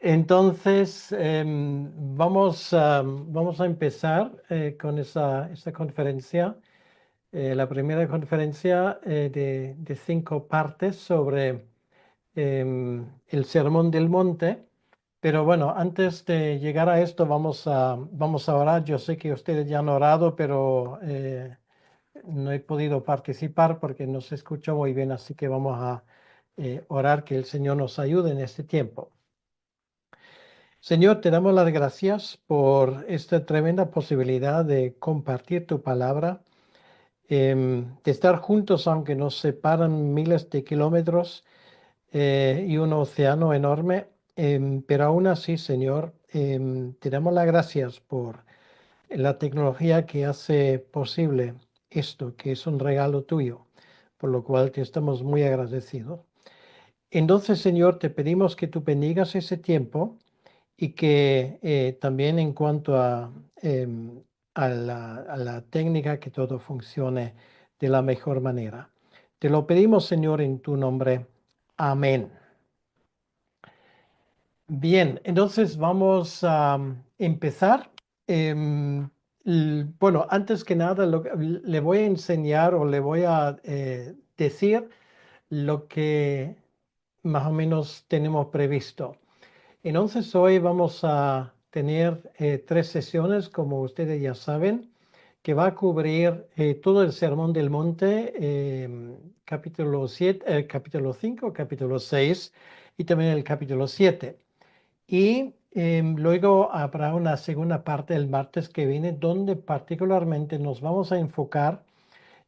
Entonces, vamos a empezar con esa conferencia, la primera conferencia de 5 partes sobre el Sermón del Monte. Pero bueno, antes de llegar a esto, vamos a orar. Yo sé que ustedes ya han orado, pero no he podido participar porque no se escuchó muy bien, así que vamos a orar que el Señor nos ayude en este tiempo. Señor, te damos las gracias por esta tremenda posibilidad de compartir tu palabra, de estar juntos aunque nos separan miles de kilómetros y un océano enorme, pero aún así, Señor, te damos las gracias por la tecnología que hace posible esto, que es un regalo tuyo, por lo cual te estamos muy agradecidos. Entonces, Señor, te pedimos que tú bendigas ese tiempo y que también en cuanto a la técnica, que todo funcione de la mejor manera. Te lo pedimos, Señor, en tu nombre. Amén. Bien, entonces vamos a empezar. Bueno, antes que nada, le voy a enseñar o le voy a decir lo que más o menos tenemos previsto. Entonces hoy vamos a tener 3 sesiones, como ustedes ya saben, que va a cubrir todo el Sermón del Monte, capítulo 7, capítulo 5, capítulo 6 y también el capítulo 7. Y luego habrá una segunda parte el martes que viene, donde particularmente nos vamos a enfocar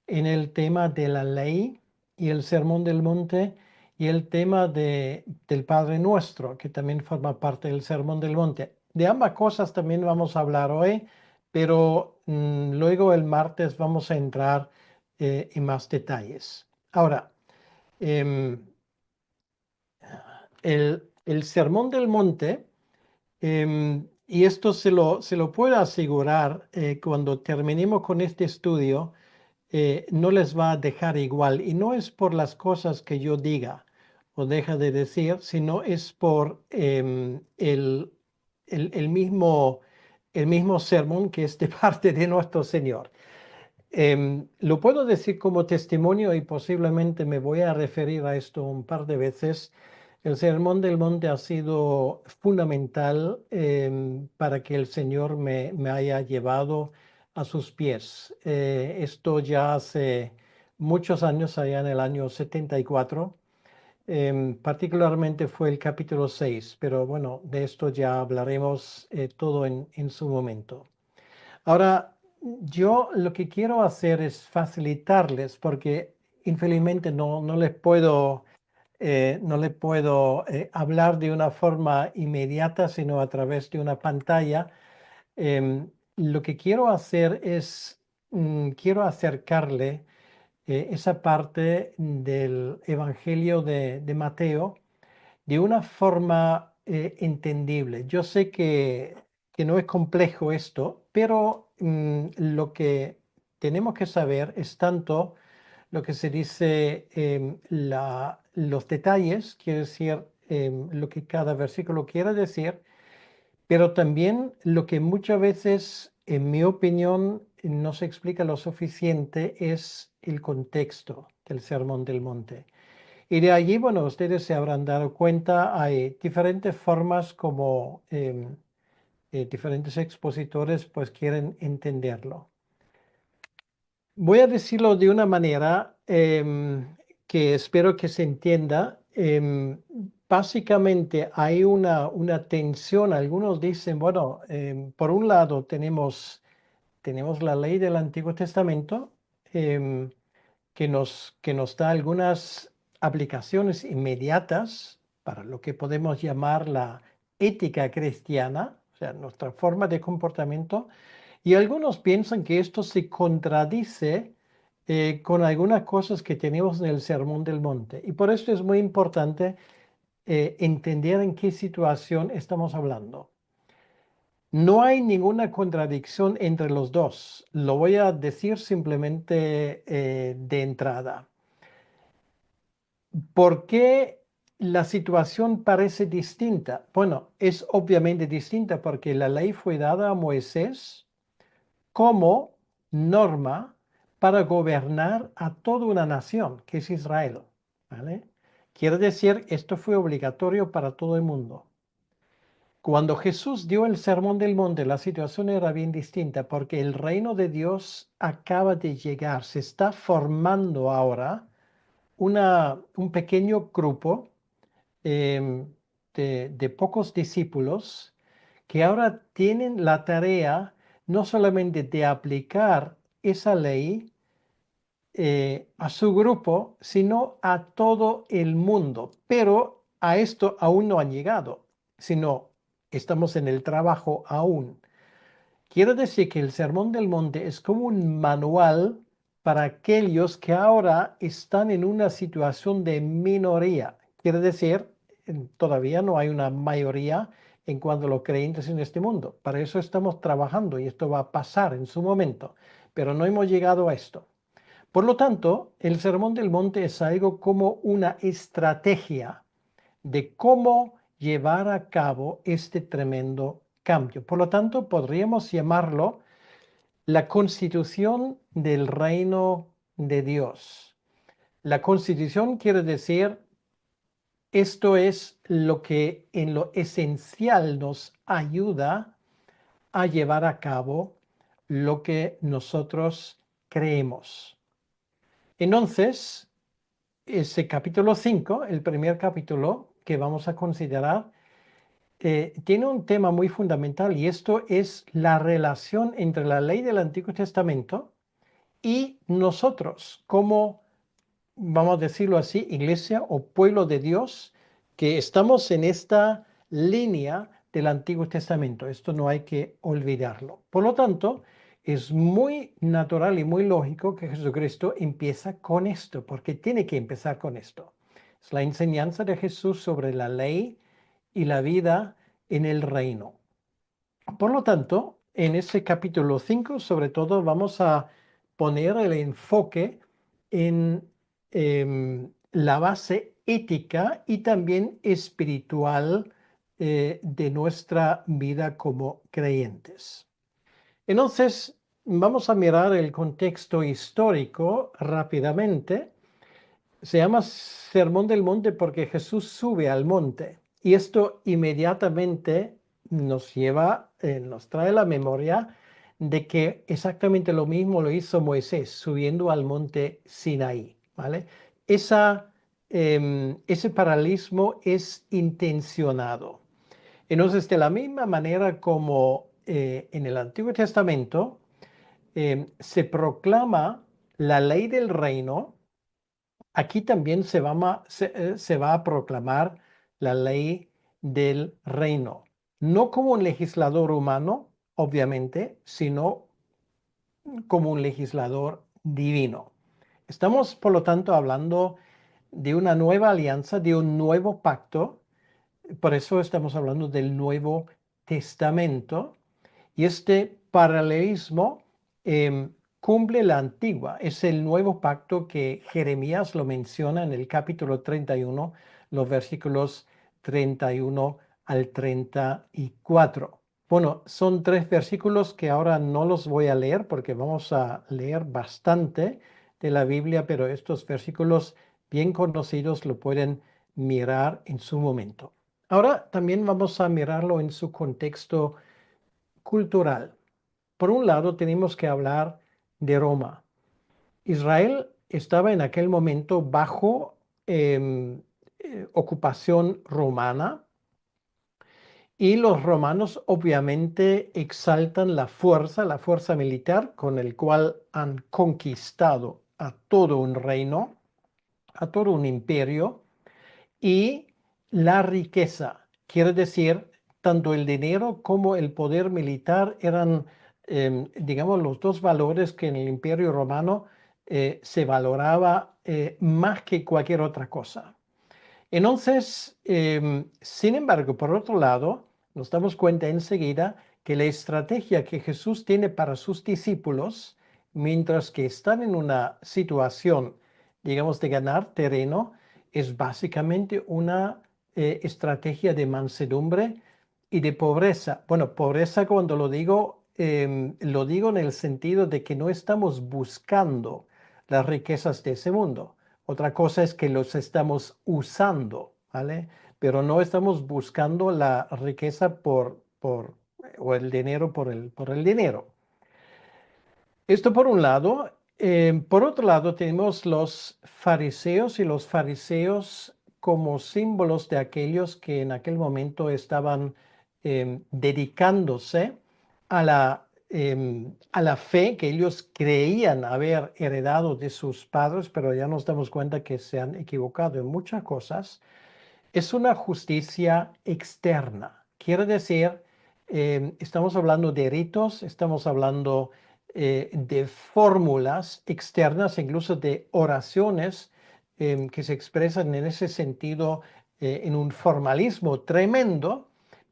en el tema de la ley y el Sermón del Monte y el tema del Padre Nuestro, que también forma parte del Sermón del Monte. De ambas cosas también vamos a hablar hoy, pero luego el martes vamos a entrar en más detalles. Ahora, em, el Sermón del Monte, y esto se lo puedo asegurar, cuando terminemos con este estudio, no les va a dejar igual. Y no es por las cosas que yo diga o deja de decir, sino es por el mismo sermón que es de parte de nuestro Señor. Lo puedo decir como testimonio y posiblemente me voy a referir a esto un par de veces. El Sermón del Monte ha sido fundamental para que el Señor me haya llevado a sus pies. Esto ya hace muchos años, allá en el año 74. Particularmente fue el capítulo 6, pero bueno, de esto ya hablaremos todo en su momento. Ahora, yo lo que quiero hacer es facilitarles, porque infelizmente no le puedo hablar de una forma inmediata, sino a través de una pantalla. Lo que quiero hacer es, quiero acercarle esa parte del Evangelio de Mateo de una forma entendible. Yo sé que no es complejo esto, pero lo que tenemos que saber es tanto lo que se dice los detalles, quiere decir lo que cada versículo quiere decir, pero también lo que muchas veces, en mi opinión, no se explica lo suficiente es el contexto del Sermón del Monte. Y de allí, bueno, ustedes se habrán dado cuenta, hay diferentes formas como diferentes expositores pues quieren entenderlo. Voy a decirlo de una manera que espero que se entienda. Básicamente hay una tensión. Algunos dicen, bueno, por un lado tenemos la ley del Antiguo Testamento, em, que nos da algunas aplicaciones inmediatas para lo que podemos llamar la ética cristiana, o sea, nuestra forma de comportamiento, y algunos piensan que esto se contradice con algunas cosas que tenemos en el Sermón del Monte. Y por eso es muy importante entender en qué situación estamos hablando. No hay ninguna contradicción entre los dos. Lo voy a decir simplemente de entrada. ¿Por qué la situación parece distinta. Bueno, es obviamente distinta porque la ley fue dada a Moisés como norma para gobernar a toda una nación, que es Israel. ¿Vale? Quiere decir, esto fue obligatorio para todo el mundo. Cuando Jesús dio el Sermón del Monte, la situación era bien distinta porque el reino de Dios acaba de llegar, se está formando ahora un pequeño grupo de pocos discípulos que ahora tienen la tarea no solamente de aplicar esa ley a su grupo, sino a todo el mundo. Pero a esto aún no han llegado, sino estamos en el trabajo aún. Quiero decir que el Sermón del Monte es como un manual para aquellos que ahora están en una situación de minoría. Quiere decir, todavía no hay una mayoría en cuanto a los creyentes en este mundo. Para eso estamos trabajando y esto va a pasar en su momento, pero no hemos llegado a esto. Por lo tanto, el Sermón del Monte es algo como una estrategia de cómo llevar a cabo este tremendo cambio. Por lo tanto, podríamos llamarlo la constitución del reino de Dios. La constitución quiere decir, esto es lo que en lo esencial nos ayuda a llevar a cabo lo que nosotros creemos. Entonces, ese capítulo 5, el primer capítulo que vamos a considerar, tiene un tema muy fundamental y esto es la relación entre la ley del Antiguo Testamento y nosotros como, vamos a decirlo así, iglesia o pueblo de Dios, que estamos en esta línea del Antiguo Testamento. Esto no hay que olvidarlo. Por lo tanto, es muy natural y muy lógico que Jesucristo empieza con esto, porque tiene que empezar con esto. Es la enseñanza de Jesús sobre la ley y la vida en el reino. Por lo tanto, en ese capítulo 5, sobre todo, vamos a poner el enfoque en la base ética y también espiritual de nuestra vida como creyentes. Entonces, vamos a mirar el contexto histórico rápidamente. Se llama Sermón del Monte porque Jesús sube al monte y esto inmediatamente nos lleva, nos trae la memoria de que exactamente lo mismo lo hizo Moisés subiendo al monte Sinaí, ¿vale? Ese paralelismo es intencionado. Entonces, de la misma manera como en el Antiguo Testamento se proclama la ley del reino, aquí también se va a proclamar la ley del reino, no como un legislador humano, obviamente, sino como un legislador divino. Estamos, por lo tanto, hablando de una nueva alianza, de un nuevo pacto. Por eso estamos hablando del Nuevo Testamento. Y este paralelismo cumple la antigua. Es el nuevo pacto que Jeremías lo menciona en el capítulo 31, los versículos 31 al 34. Bueno, son 3 versículos que ahora no los voy a leer porque vamos a leer bastante de la Biblia, pero estos versículos bien conocidos lo pueden mirar en su momento. Ahora también vamos a mirarlo en su contexto cultural. Por un lado, tenemos que hablar de Roma. Israel estaba en aquel momento bajo ocupación romana y los romanos obviamente exaltan la fuerza militar con el cual han conquistado a todo un reino, a todo un imperio y la riqueza. Quiere decir, tanto el dinero como el poder militar eran, digamos, los dos valores que en el Imperio Romano se valoraba más que cualquier otra cosa. Entonces, sin embargo, por otro lado, nos damos cuenta enseguida que la estrategia que Jesús tiene para sus discípulos, mientras que están en una situación, digamos, de ganar terreno, es básicamente una estrategia de mansedumbre y de pobreza. Bueno, pobreza cuando lo digo en el sentido de que no estamos buscando las riquezas de ese mundo. Otra cosa es que los estamos usando, ¿vale? Pero no estamos buscando la riqueza o el dinero por el dinero. Esto por un lado. Por otro lado, tenemos los fariseos y los fariseos como símbolos de aquellos que en aquel momento estaban dedicándose a la fe que ellos creían haber heredado de sus padres, pero ya nos damos cuenta que se han equivocado en muchas cosas. Es una justicia externa. Quiere decir, estamos hablando de ritos, estamos hablando de fórmulas externas, incluso de oraciones que se expresan en ese sentido en un formalismo tremendo,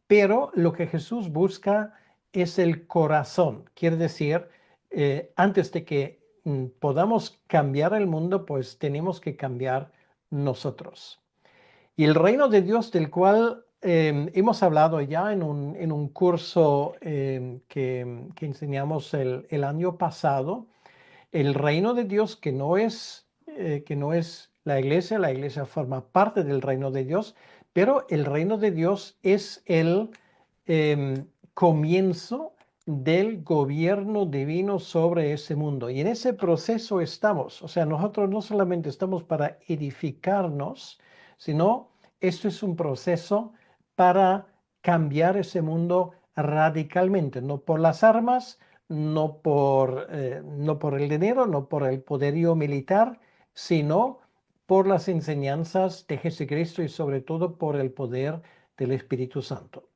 pero lo que Jesús busca es el corazón. Quiere decir, antes de que podamos cambiar el mundo, pues tenemos que cambiar nosotros. Y el reino de Dios del cual hemos hablado ya en un curso que enseñamos el año pasado, el reino de Dios que no es la iglesia forma parte del reino de Dios, pero el reino de Dios es el comienzo del gobierno divino sobre ese mundo. Y en ese proceso estamos. O sea, nosotros no solamente estamos para edificarnos, sino esto es un proceso para cambiar ese mundo radicalmente, no por las armas, no por el dinero, no por el poderío militar, sino por las enseñanzas de Jesucristo y sobre todo por el poder del Espíritu Santo.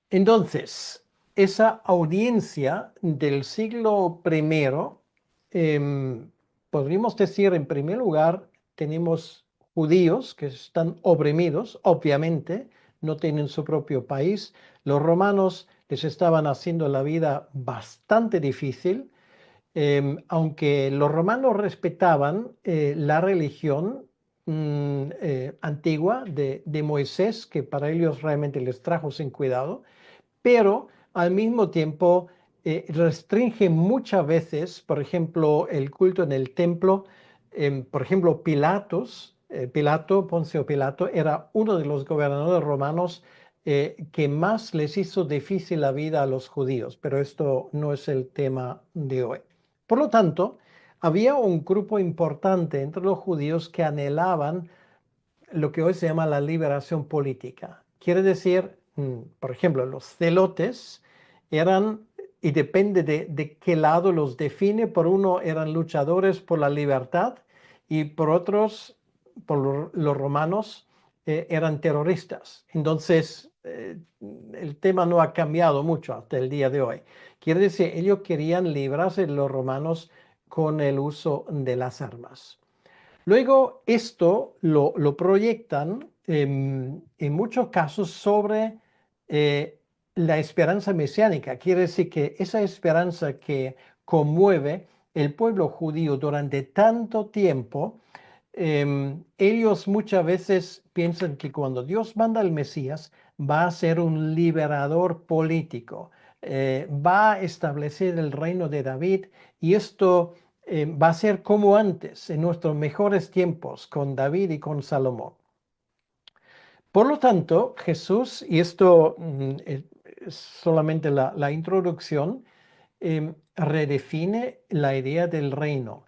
Entonces, esa audiencia del siglo primero, podríamos decir, en primer lugar, tenemos judíos que están oprimidos, obviamente, no tienen su propio país. Los romanos les estaban haciendo la vida bastante difícil, aunque los romanos respetaban la religión antigua de Moisés, que para ellos realmente les trajo sin cuidado, pero al mismo tiempo restringe muchas veces, por ejemplo, el culto en el templo. Por ejemplo, Poncio Pilato, era uno de los gobernadores romanos que más les hizo difícil la vida a los judíos, pero esto no es el tema de hoy. Por lo tanto, había un grupo importante entre los judíos que anhelaban lo que hoy se llama la liberación política. Quiere decir, por ejemplo, los celotes eran, y depende de qué lado los define, por uno eran luchadores por la libertad y por otros, por los romanos, eran terroristas. Entonces, el tema no ha cambiado mucho hasta el día de hoy. Quiere decir, ellos querían librarse de los romanos con el uso de las armas. Luego, esto lo proyectan en muchos casos sobre la esperanza mesiánica. Quiere decir que esa esperanza que conmueve el pueblo judío durante tanto tiempo, ellos muchas veces piensan que cuando Dios manda al Mesías, va a ser un liberador político, va a establecer el reino de David y esto va a ser como antes, en nuestros mejores tiempos, con David y con Salomón. Por lo tanto, Jesús, y esto es solamente la introducción, redefine la idea del reino.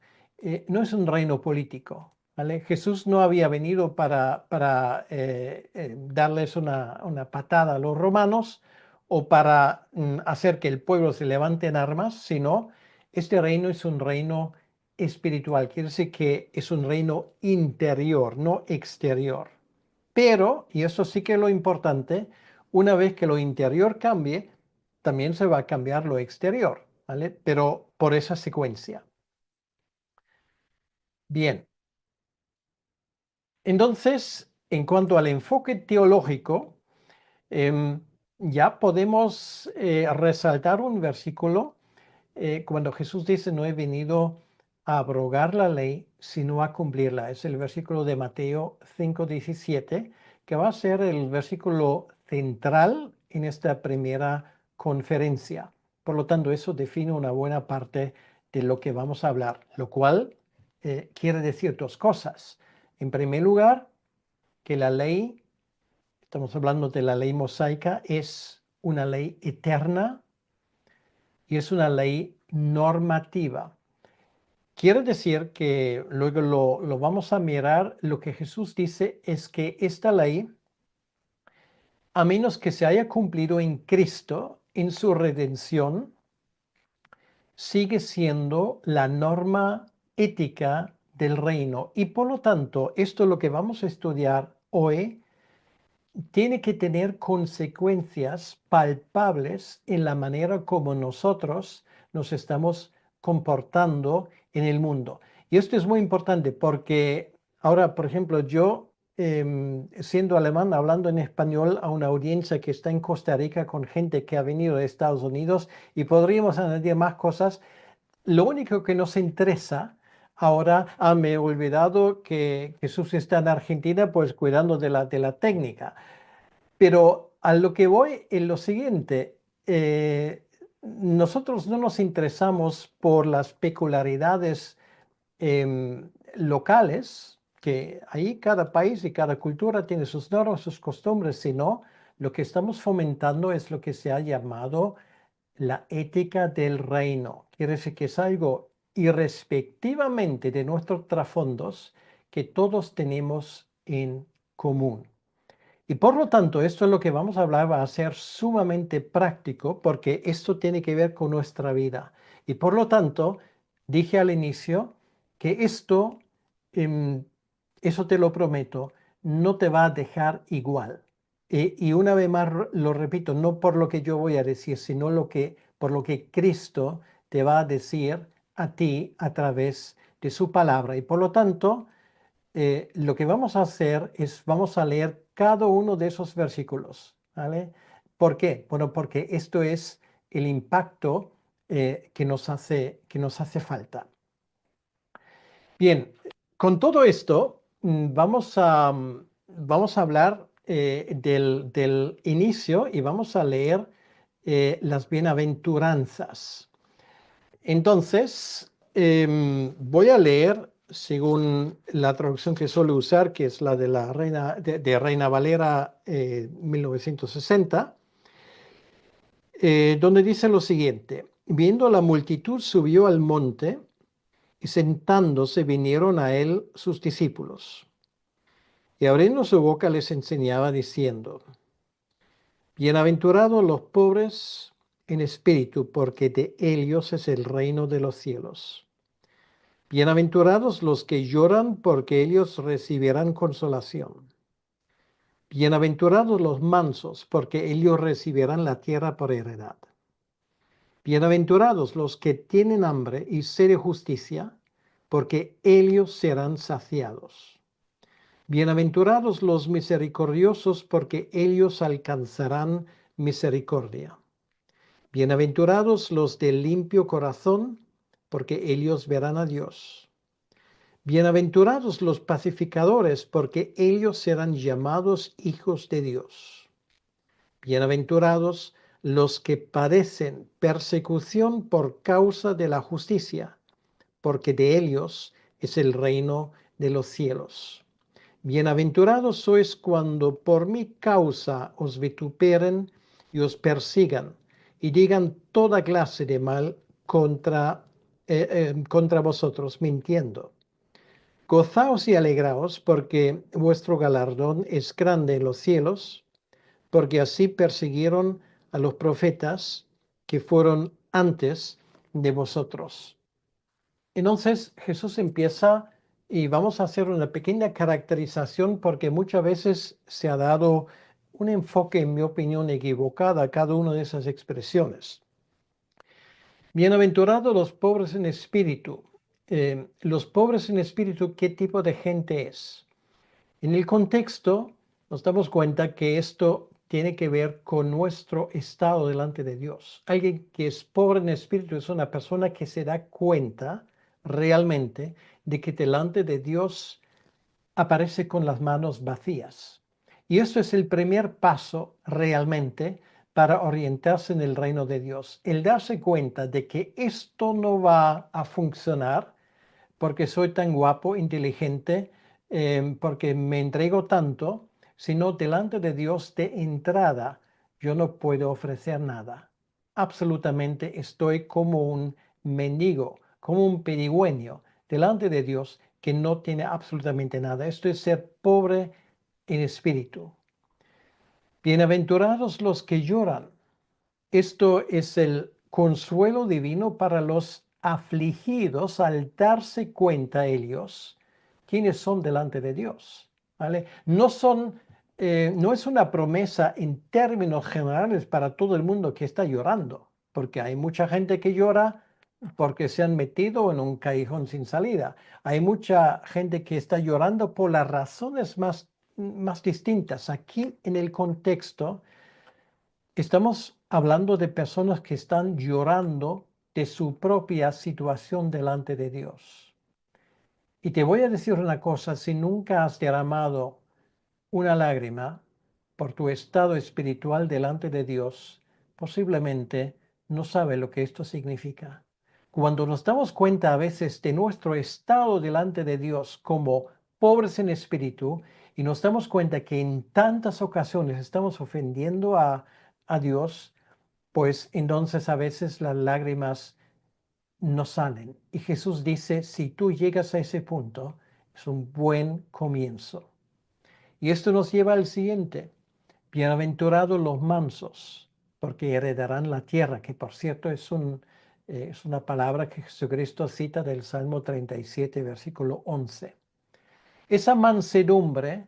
No es un reino político, ¿vale? Jesús no había venido para darles una patada a los romanos o para hacer que el pueblo se levante en armas, sino este reino es un reino espiritual, quiere decir que es un reino interior, no exterior. Pero, y eso sí que es lo importante, una vez que lo interior cambie, también se va a cambiar lo exterior, ¿vale? Pero por esa secuencia. Bien, entonces, en cuanto al enfoque teológico, em, ya podemos resaltar un versículo cuando Jesús dice, no he venido a abrogar la ley, sino a cumplirla. Es el versículo de Mateo 5:17, que va a ser el versículo central en esta primera conferencia. Por lo tanto, eso define una buena parte de lo que vamos a hablar, lo cual quiere decir dos cosas. En primer lugar, que la ley, estamos hablando de la ley mosaica, es una ley eterna y es una ley normativa. Quiere decir que luego lo vamos a mirar, lo que Jesús dice es que esta ley, a menos que se haya cumplido en Cristo, en su redención, sigue siendo la norma ética del reino. Y por lo tanto, esto lo que vamos a estudiar hoy tiene que tener consecuencias palpables en la manera como nosotros nos estamos comportando en el mundo. Y esto es muy importante porque ahora, por ejemplo, yo, siendo alemán, hablando en español a una audiencia que está en Costa Rica con gente que ha venido de Estados Unidos y podríamos añadir más cosas, lo único que nos interesa ahora, me he olvidado que Jesús está en Argentina, pues cuidando de la técnica. Pero a lo que voy es lo siguiente, nosotros no nos interesamos por las peculiaridades locales, que ahí cada país y cada cultura tiene sus normas, sus costumbres, sino lo que estamos fomentando es lo que se ha llamado la ética del reino. Quiere decir que es algo irrespectivamente de nuestros trasfondos que todos tenemos en común. Y por lo tanto, esto es lo que vamos a hablar, va a ser sumamente práctico porque esto tiene que ver con nuestra vida. Y por lo tanto, dije al inicio que esto, em, eso te lo prometo, no te va a dejar igual. Y una vez más lo repito, no por lo que yo voy a decir, sino por lo que Cristo te va a decir a ti a través de su palabra. Y por lo tanto, lo que vamos a hacer es, vamos a leer cada uno de esos versículos, ¿vale? ¿Por qué? Bueno, porque esto es el impacto que nos hace falta. Bien, con todo esto, vamos a hablar del inicio y vamos a leer las bienaventuranzas. Entonces, voy a leer según la traducción que suelo usar, que es la de la de Reina Valera 1960, donde dice lo siguiente: viendo la multitud, subió al monte y sentándose vinieron a él sus discípulos. Y abriendo su boca les enseñaba diciendo: bienaventurados los pobres en espíritu, porque de ellos es el reino de los cielos. Bienaventurados los que lloran, porque ellos recibirán consolación. Bienaventurados los mansos, porque ellos recibirán la tierra por heredad. Bienaventurados los que tienen hambre y sed de justicia, porque ellos serán saciados. Bienaventurados los misericordiosos, porque ellos alcanzarán misericordia. Bienaventurados los de limpio corazón, porque ellos verán a Dios. Bienaventurados los pacificadores, porque ellos serán llamados hijos de Dios. Bienaventurados los que padecen persecución por causa de la justicia, porque de ellos es el reino de los cielos. Bienaventurados sois cuando por mi causa os vituperen y os persigan y digan toda clase de mal contra vosotros, mintiendo. Gozaos y alegraos, porque vuestro galardón es grande en los cielos, porque así persiguieron a los profetas que fueron antes de vosotros. Entonces Jesús empieza y vamos a hacer una pequeña caracterización porque muchas veces se ha dado un enfoque, en mi opinión, equivocado a cada una de esas expresiones. Bienaventurados los pobres en espíritu. Los pobres en espíritu, ¿qué tipo de gente es? En el contexto nos damos cuenta que esto tiene que ver con nuestro estado delante de Dios. Alguien que es pobre en espíritu es una persona que se da cuenta realmente de que delante de Dios aparece con las manos vacías. Y eso es el primer paso realmente para orientarse en el reino de Dios. El darse cuenta de que esto no va a funcionar porque soy tan guapo, inteligente, porque me entrego tanto, sino delante de Dios de entrada yo no puedo ofrecer nada. Absolutamente estoy como un mendigo, como un pedigüeño delante de Dios que no tiene absolutamente nada. Esto es ser pobre en espíritu. Bienaventurados los que lloran. Esto es el consuelo divino para los afligidos al darse cuenta ellos quiénes son delante de Dios. ¿Vale? No es una promesa en términos generales para todo el mundo que está llorando, porque hay mucha gente que llora porque se han metido en un callejón sin salida. Hay mucha gente que está llorando por las razones más distintas. Aquí en el contexto estamos hablando de personas que están llorando de su propia situación delante de Dios. Y te voy a decir una cosa, si nunca has derramado una lágrima por tu estado espiritual delante de Dios, posiblemente no sabe lo que esto significa. Cuando nos damos cuenta a veces de nuestro estado delante de Dios como pobres en espíritu y nos damos cuenta que en tantas ocasiones estamos ofendiendo a Dios, pues entonces a veces las lágrimas no salen. Y Jesús dice, si tú llegas a ese punto, es un buen comienzo. Y esto nos lleva al siguiente. Bienaventurados los mansos, porque heredarán la tierra, que por cierto es una palabra que Jesucristo cita del Salmo 37, versículo 11. Esa mansedumbre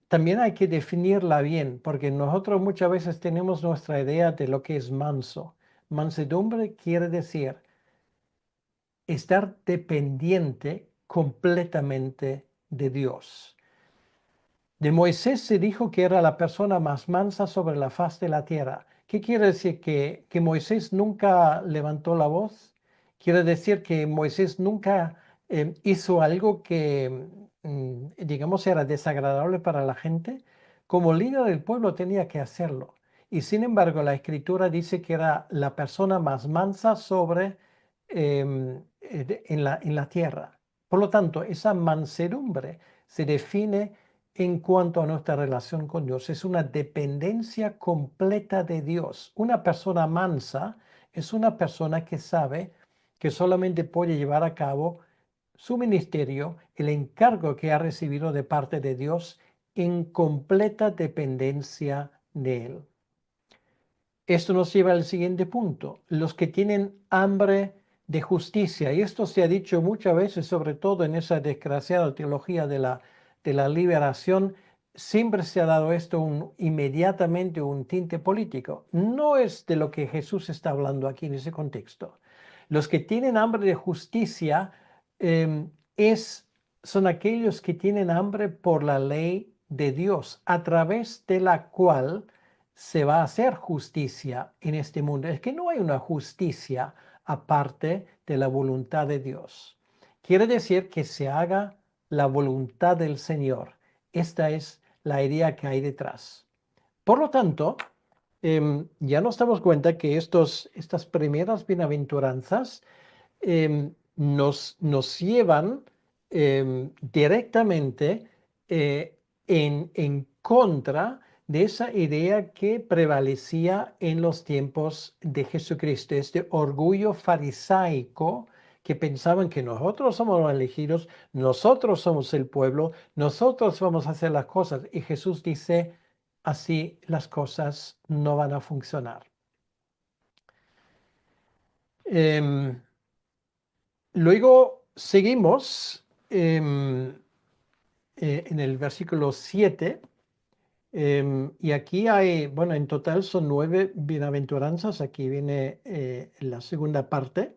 también hay que definirla bien, porque nosotros muchas veces tenemos nuestra idea de lo que es manso. Mansedumbre quiere decir estar dependiente completamente de Dios. De Moisés se dijo que era la persona más mansa sobre la faz de la tierra. ¿Qué quiere decir? ¿Que Moisés nunca levantó la voz? Quiere decir que Moisés nunca hizo algo que, digamos, era desagradable para la gente. Como líder del pueblo tenía que hacerlo. Y sin embargo, la escritura dice que era la persona más mansa sobre en la tierra. Por lo tanto, esa mansedumbre se define en cuanto a nuestra relación con Dios. Es una dependencia completa de Dios. Una persona mansa es una persona que sabe que solamente puede llevar a cabo su ministerio, el encargo que ha recibido de parte de Dios en completa dependencia de Él. Esto nos lleva al siguiente punto. Los que tienen hambre de justicia, y esto se ha dicho muchas veces, sobre todo en esa desgraciada teología de la liberación, siempre se ha dado esto inmediatamente un tinte político. No es de lo que Jesús está hablando aquí en ese contexto. Los que tienen hambre de justicia eh, son aquellos que tienen hambre por la ley de Dios, a través de la cual se va a hacer justicia en este mundo. Es que no hay una justicia aparte de la voluntad de Dios. Quiere decir que se haga la voluntad del Señor. Esta es la idea que hay detrás. Por lo tanto, ya nos damos cuenta que estas primeras bienaventuranzas nos llevan directamente en contra de esa idea que prevalecía en los tiempos de Jesucristo, este orgullo farisaico que pensaban que nosotros somos los elegidos, nosotros somos el pueblo, nosotros vamos a hacer las cosas. Y Jesús dice, así las cosas no van a funcionar. Em, Luego seguimos en el versículo 7, y aquí hay, bueno, en total son 9 bienaventuranzas, aquí viene la segunda parte.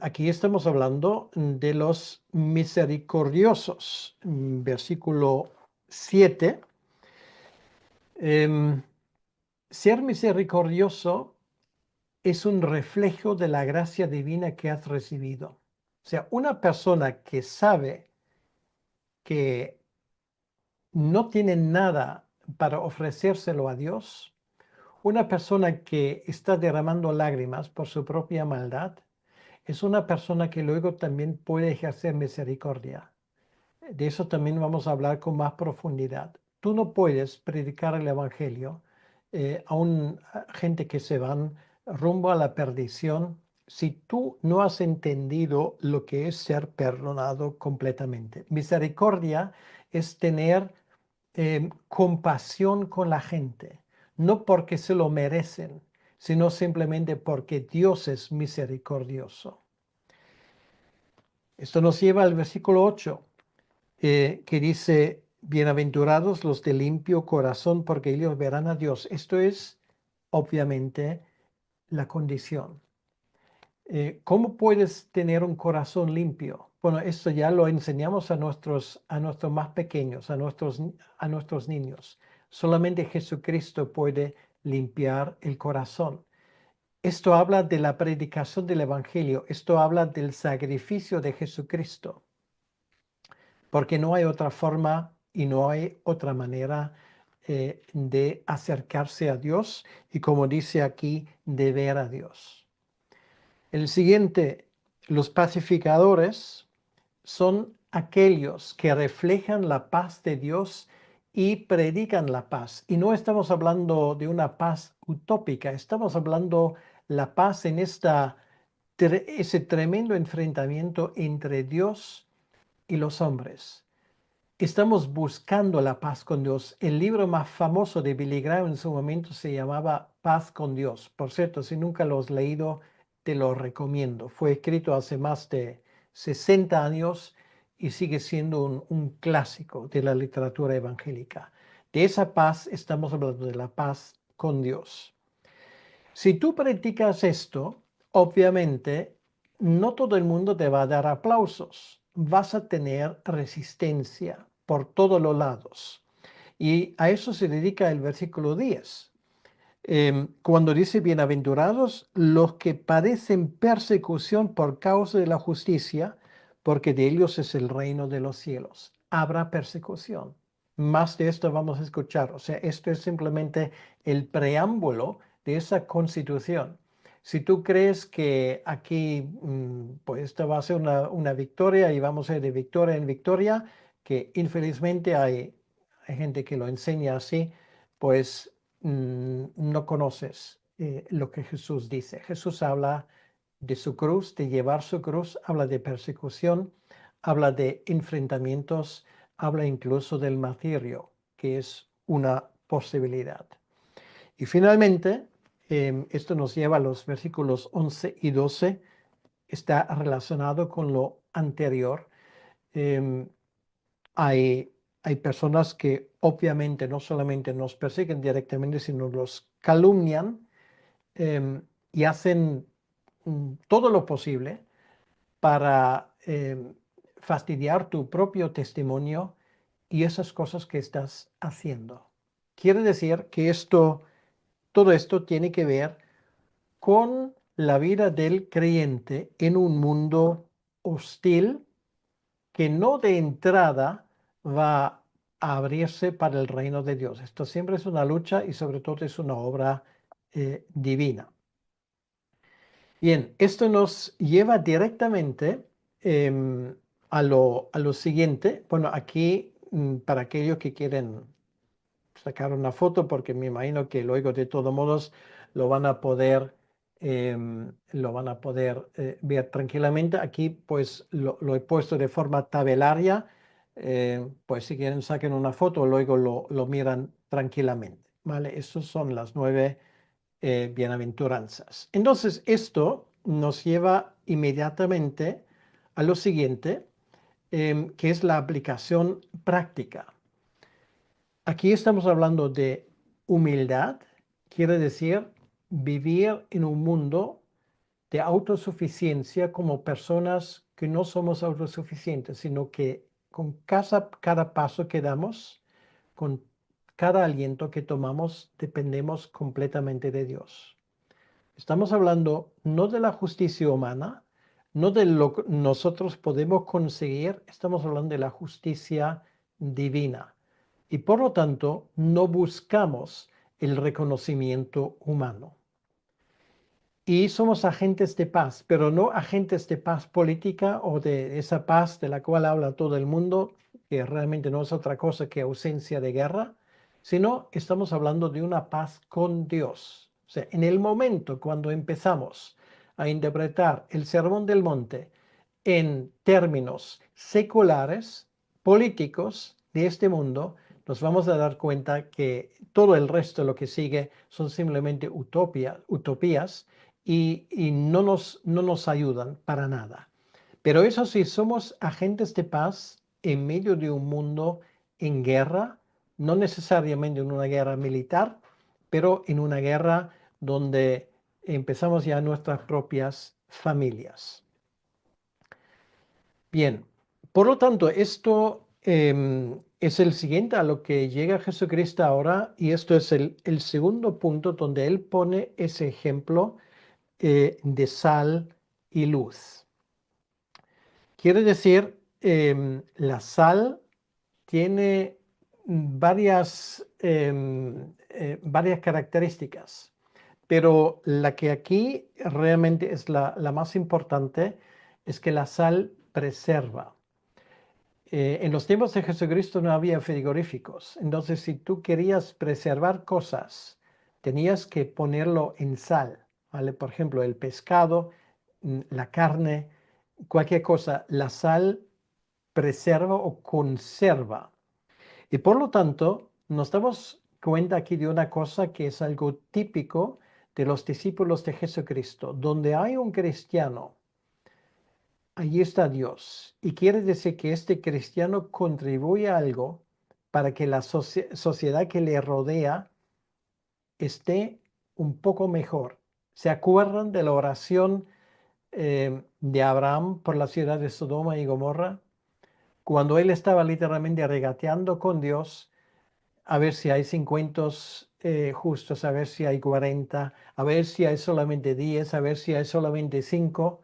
Aquí estamos hablando de los misericordiosos, versículo 7. Ser misericordioso es un reflejo de la gracia divina que has recibido. O sea, una persona que sabe que no tiene nada para ofrecérselo a Dios, una persona que está derramando lágrimas por su propia maldad, es una persona que luego también puede ejercer misericordia. De eso también vamos a hablar con más profundidad. Tú no puedes predicar el Evangelio a gente que se van rumbo a la perdición si tú no has entendido lo que es ser perdonado completamente. Misericordia es tener compasión con la gente, no porque se lo merecen, sino simplemente porque Dios es misericordioso. Esto nos lleva al versículo 8, que dice, bienaventurados los de limpio corazón, porque ellos verán a Dios. Esto es obviamente la condición. ¿Cómo puedes tener un corazón limpio? Bueno, esto ya lo enseñamos a nuestros más pequeños, a nuestros niños. Solamente Jesucristo puede limpiar el corazón. Esto habla de la predicación del Evangelio. Esto habla del sacrificio de Jesucristo. Porque no hay otra forma y no hay otra manera de acercarse a Dios y, como dice aquí, de ver a Dios. El siguiente, los pacificadores son aquellos que reflejan la paz de Dios y predican la paz. Y no estamos hablando de una paz utópica, estamos hablando la paz en ese tremendo enfrentamiento entre Dios y los hombres. Estamos buscando la paz con Dios. El libro más famoso de Billy Graham en su momento se llamaba Paz con Dios. Por cierto, si nunca lo has leído, te lo recomiendo. Fue escrito hace más de 60 años y sigue siendo un clásico de la literatura evangélica. De esa paz estamos hablando, de la paz con Dios. Si tú practicas esto, obviamente no todo el mundo te va a dar aplausos. Vas a tener resistencia por todos los lados. Y a eso se dedica el versículo 10. Cuando dice, bienaventurados los que padecen persecución por causa de la justicia, porque de ellos es el reino de los cielos. Habrá persecución. Más de esto vamos a escuchar. O sea, esto es simplemente el preámbulo de esa constitución. Si tú crees que aquí, pues esto va a ser una victoria y vamos a ir de victoria en victoria, que infelizmente hay gente que lo enseña así, pues no conoces lo que Jesús dice. Jesús habla de su cruz, de llevar su cruz, habla de persecución, habla de enfrentamientos, habla incluso del martirio, que es una posibilidad. Y finalmente, esto nos lleva a los versículos 11 y 12, está relacionado con lo anterior. Em, hay personas que obviamente no solamente nos persiguen directamente, sino los calumnian y hacen todo lo posible para fastidiar tu propio testimonio y esas cosas que estás haciendo. Quiere decir que todo esto tiene que ver con la vida del creyente en un mundo hostil que no de entrada va a abrirse para el reino de Dios. Esto siempre es una lucha y sobre todo es una obra divina. Bien, esto nos lleva directamente a lo siguiente. Bueno, aquí para aquellos que quieren sacar una foto, porque me imagino que luego de todos modos lo van a poder, ver tranquilamente. Aquí pues lo he puesto de forma tabelaria, pues si quieren saquen una foto, luego lo miran tranquilamente. ¿Vale? Esas son las 9 bienaventuranzas. Entonces esto nos lleva inmediatamente a lo siguiente, que es la aplicación práctica. Aquí estamos hablando de humildad, quiere decir vivir en un mundo de autosuficiencia como personas que no somos autosuficientes, sino que con cada paso que damos, con cada aliento que tomamos, dependemos completamente de Dios. Estamos hablando no de la justicia humana, no de lo que nosotros podemos conseguir, estamos hablando de la justicia divina. Y por lo tanto, no buscamos el reconocimiento humano. Y somos agentes de paz, pero no agentes de paz política o de esa paz de la cual habla todo el mundo, que realmente no es otra cosa que ausencia de guerra, sino estamos hablando de una paz con Dios. O sea, en el momento cuando empezamos a interpretar el Sermón del Monte en términos seculares, políticos de este mundo, nos vamos a dar cuenta que todo el resto de lo que sigue son simplemente utopías y no nos ayudan para nada. Pero eso sí, somos agentes de paz en medio de un mundo en guerra, no necesariamente en una guerra militar, pero en una guerra donde empezamos ya nuestras propias familias. Bien, por lo tanto, esto es el siguiente a lo que llega Jesucristo ahora, y esto es el segundo punto donde Él pone ese ejemplo de sal y luz. Quiere decir, la sal tiene varias características, pero la que aquí realmente es la más importante es que la sal preserva. En los tiempos de Jesucristo no había frigoríficos, entonces si tú querías preservar cosas, tenías que ponerlo en sal, ¿vale? Por ejemplo, el pescado, la carne, cualquier cosa, la sal preserva o conserva. Y por lo tanto, nos damos cuenta aquí de una cosa que es algo típico de los discípulos de Jesucristo. Donde hay un cristiano, allí está Dios. Y quiere decir que este cristiano contribuye a algo para que la sociedad que le rodea esté un poco mejor. ¿Se acuerdan de la oración de Abraham por la ciudad de Sodoma y Gomorra? Cuando él estaba literalmente regateando con Dios, a ver si hay 50 justos, a ver si hay 40, a ver si hay solamente 10, a ver si hay solamente 5.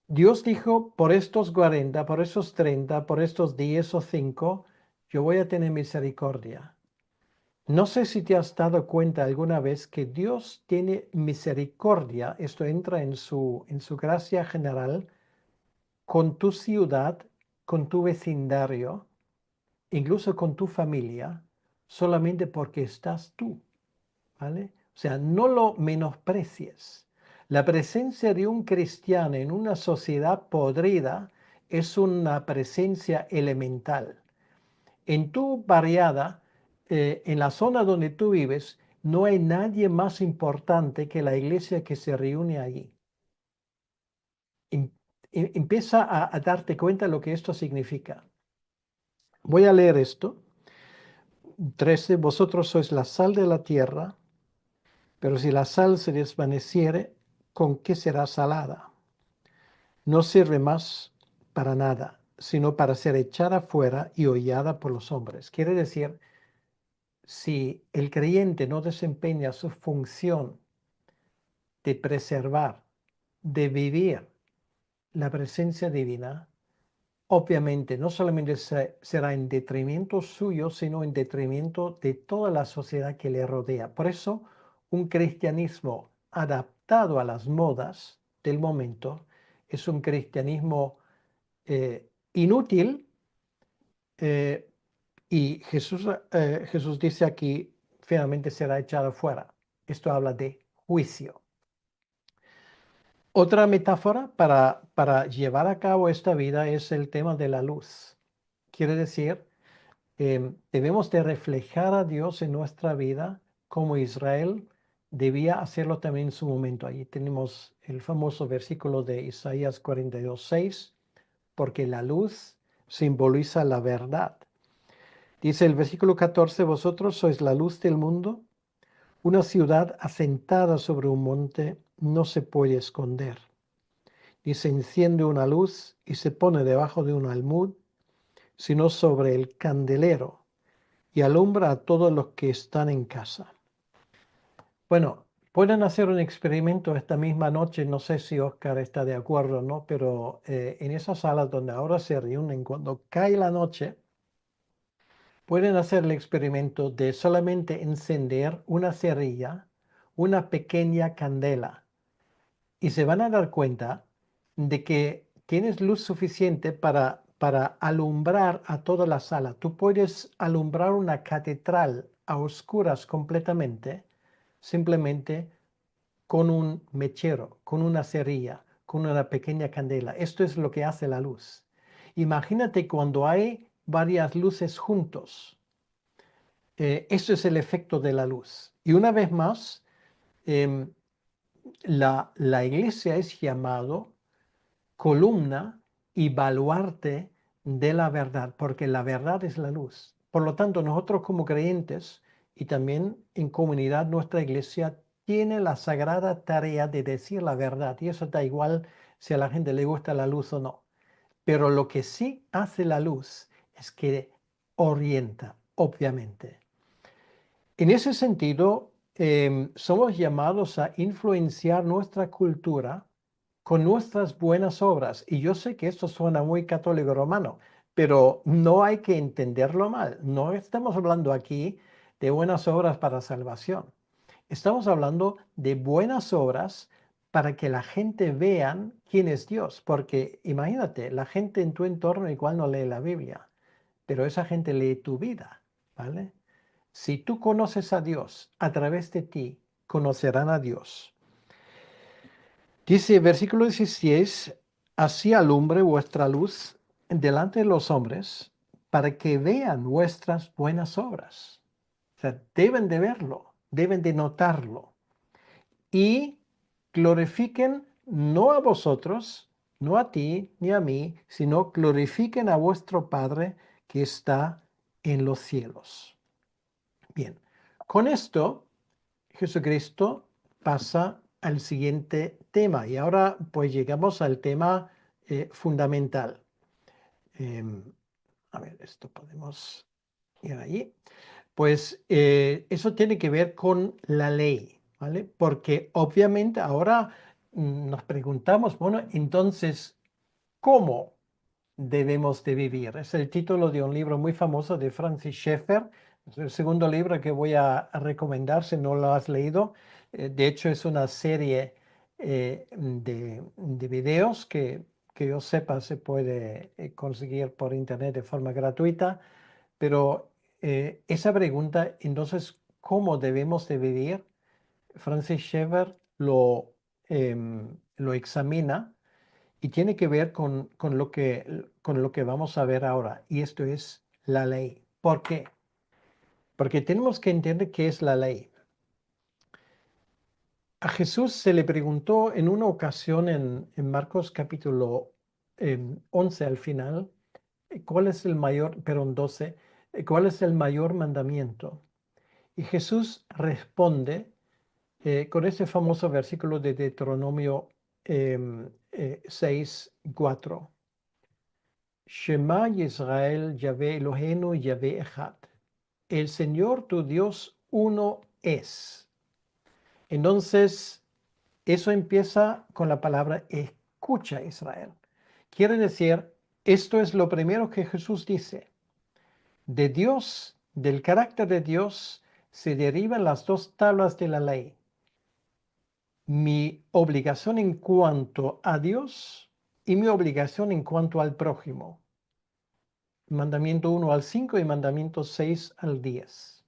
Dios dijo, por estos 40, por estos 30, por estos 10 o 5, yo voy a tener misericordia. No sé si te has dado cuenta alguna vez que Dios tiene misericordia, esto entra en su gracia general, con tu ciudad, con tu vecindario, incluso con tu familia, solamente porque estás tú, ¿vale? O sea, no lo menosprecies. La presencia de un cristiano en una sociedad podrida es una presencia elemental. En tu barriada, en la zona donde tú vives, no hay nadie más importante que la iglesia que se reúne allí. Em- Empieza a darte cuenta de lo que esto significa. Voy a leer esto. 13. Vosotros sois la sal de la tierra, pero si la sal se desvaneciere, ¿con qué será salada? No sirve más para nada, sino para ser echada fuera y hollada por los hombres. Quiere decir, si el creyente no desempeña su función de preservar, de vivir la presencia divina, obviamente no solamente será en detrimento suyo, sino en detrimento de toda la sociedad que le rodea. Por eso, un cristianismo adaptado a las modas del momento es un cristianismo inútil, eh, y Jesús dice aquí, finalmente será echado fuera. Esto habla de juicio. Otra metáfora para llevar a cabo esta vida es el tema de la luz. Quiere decir, debemos de reflejar a Dios en nuestra vida como Israel debía hacerlo también en su momento. Allí tenemos el famoso versículo de Isaías 42:6, porque la luz simboliza la verdad. Dice el versículo 14, vosotros sois la luz del mundo. Una ciudad asentada sobre un monte no se puede esconder. Ni se enciende una luz y se pone debajo de un almud, sino sobre el candelero y alumbra a todos los que están en casa. Bueno, Pueden hacer un experimento esta misma noche, no sé si Oscar está de acuerdo o no, pero en esas salas donde ahora se reúnen, cuando cae la noche, pueden hacer el experimento de solamente encender una cerilla, una pequeña candela, y se van a dar cuenta de que tienes luz suficiente para alumbrar a toda la sala. Tú puedes alumbrar una catedral a oscuras completamente, simplemente con un mechero, con una cerilla, con una pequeña candela. Esto es lo que hace la luz. Imagínate cuando hay varias luces juntos. Eso es el efecto de la luz. Y una vez más, em, la iglesia es llamado columna y baluarte de la verdad, porque la verdad es la luz. Por lo tanto, nosotros como creyentes y también en comunidad, nuestra iglesia tiene la sagrada tarea de decir la verdad, y eso da igual si a la gente le gusta la luz o no. Pero lo que sí hace la luz es que orienta, obviamente. En ese sentido, somos llamados a influenciar nuestra cultura con nuestras buenas obras. Y yo sé que esto suena muy católico romano, pero no hay que entenderlo mal. No estamos hablando aquí de buenas obras para salvación. Estamos hablando de buenas obras para que la gente vean quién es Dios. Porque imagínate, la gente en tu entorno igual no lee la Biblia, pero esa gente lee tu vida, ¿vale? Si tú conoces a Dios, a través de ti conocerán a Dios. Dice versículo 16, así alumbre vuestra luz delante de los hombres para que vean vuestras buenas obras. O sea, deben de verlo, deben de notarlo y glorifiquen no a vosotros, no a ti ni a mí, sino glorifiquen a vuestro Padre que está en los cielos. Bien, con esto Jesucristo pasa al siguiente tema y ahora pues llegamos al tema fundamental. Em, a ver, esto podemos ir allí. Pues eso tiene que ver con la ley, ¿vale? Porque obviamente ahora nos preguntamos, bueno, entonces, ¿cómo debemos de vivir? Es el título de un libro muy famoso de Francis Schaeffer. Es el segundo libro que voy a recomendar si no lo has leído. De hecho, es una serie de videos que yo sepa se puede conseguir por internet de forma gratuita. Pero esa pregunta, entonces, ¿cómo debemos de vivir? Francis Schaeffer lo examina y tiene que ver con lo que vamos a ver ahora, y esto es la ley. ¿Por qué? Porque tenemos que entender qué es la ley. A Jesús se le preguntó en una ocasión en Marcos capítulo 11 al final, ¿cuál es el mayor, perdón, 12, cuál es el mayor mandamiento? Y Jesús responde con ese famoso versículo de Deuteronomio 6:4. Shema Yisrael, Yahvé Eloheinu, Yahvé Echad. El Señor tu Dios uno es. Entonces, eso empieza con la palabra escucha Israel. Quiere decir, esto es lo primero que Jesús dice. De Dios, del carácter de Dios, se derivan las dos tablas de la ley. Mi obligación en cuanto a Dios y mi obligación en cuanto al prójimo. Mandamiento 1 al 5 y mandamiento 6 al 10.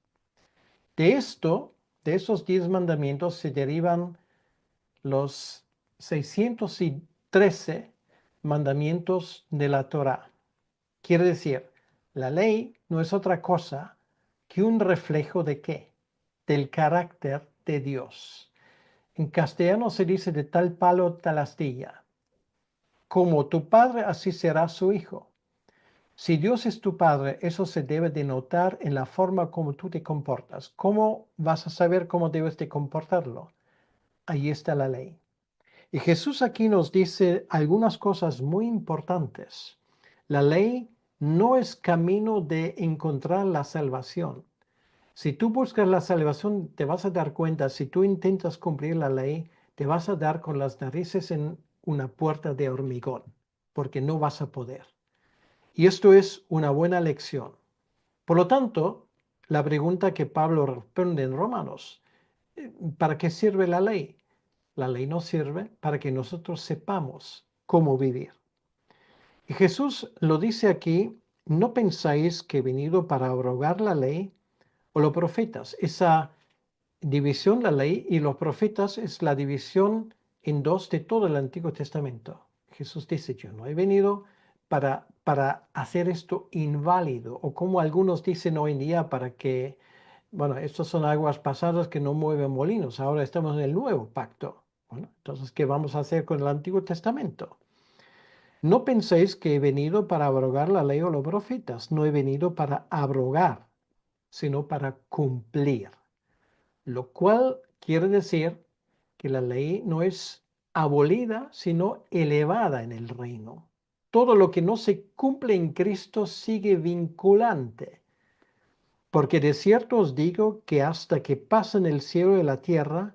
De esto, de esos 10 mandamientos se derivan los 613 mandamientos de la Torá. Quiere decir, la ley no es otra cosa que un reflejo de qué? Del carácter de Dios. En castellano se dice de tal palo, tal astilla. Como tu padre, así será su hijo. Si Dios es tu padre, eso se debe de notar en la forma como tú te comportas. ¿Cómo vas a saber cómo debes de comportarlo? Ahí está la ley. Y Jesús aquí nos dice algunas cosas muy importantes. La ley no es camino de encontrar la salvación, Si tú buscas la salvación, te vas a dar cuenta, si tú intentas cumplir la ley, te vas a dar con las narices en una puerta de hormigón, porque no vas a poder. Y esto es una buena lección. Por lo tanto, la pregunta que Pablo responde en Romanos, ¿para qué sirve la ley? La ley nos sirve para que nosotros sepamos cómo vivir. Y Jesús lo dice aquí, no pensáis que he venido para abrogar la ley o los profetas. Esa división, la ley y los profetas, es la división en dos de todo el Antiguo Testamento. Jesús dice, yo no he venido para hacer esto inválido, o como algunos dicen hoy en día, para que, bueno, estas son aguas pasadas que no mueven molinos, ahora estamos en el nuevo pacto. Bueno, entonces, ¿qué vamos a hacer con el Antiguo Testamento? No penséis que he venido para abrogar la ley o los profetas, no he venido para abrogar, sino para cumplir, lo cual quiere decir que la ley no es abolida, sino elevada en el reino. Todo lo que no se cumple en Cristo sigue vinculante, porque de cierto os digo que hasta que pasen el cielo y la tierra,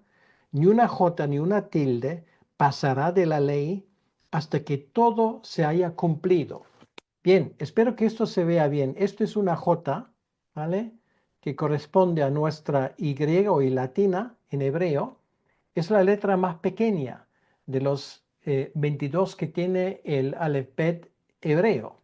ni una jota ni una tilde pasará de la ley hasta que todo se haya cumplido. Bien, espero que esto se vea bien. Esto es una J, ¿vale? Que corresponde a nuestra Y o Y latina en hebreo. Es la letra más pequeña de los 22 que tiene el alefbet hebreo.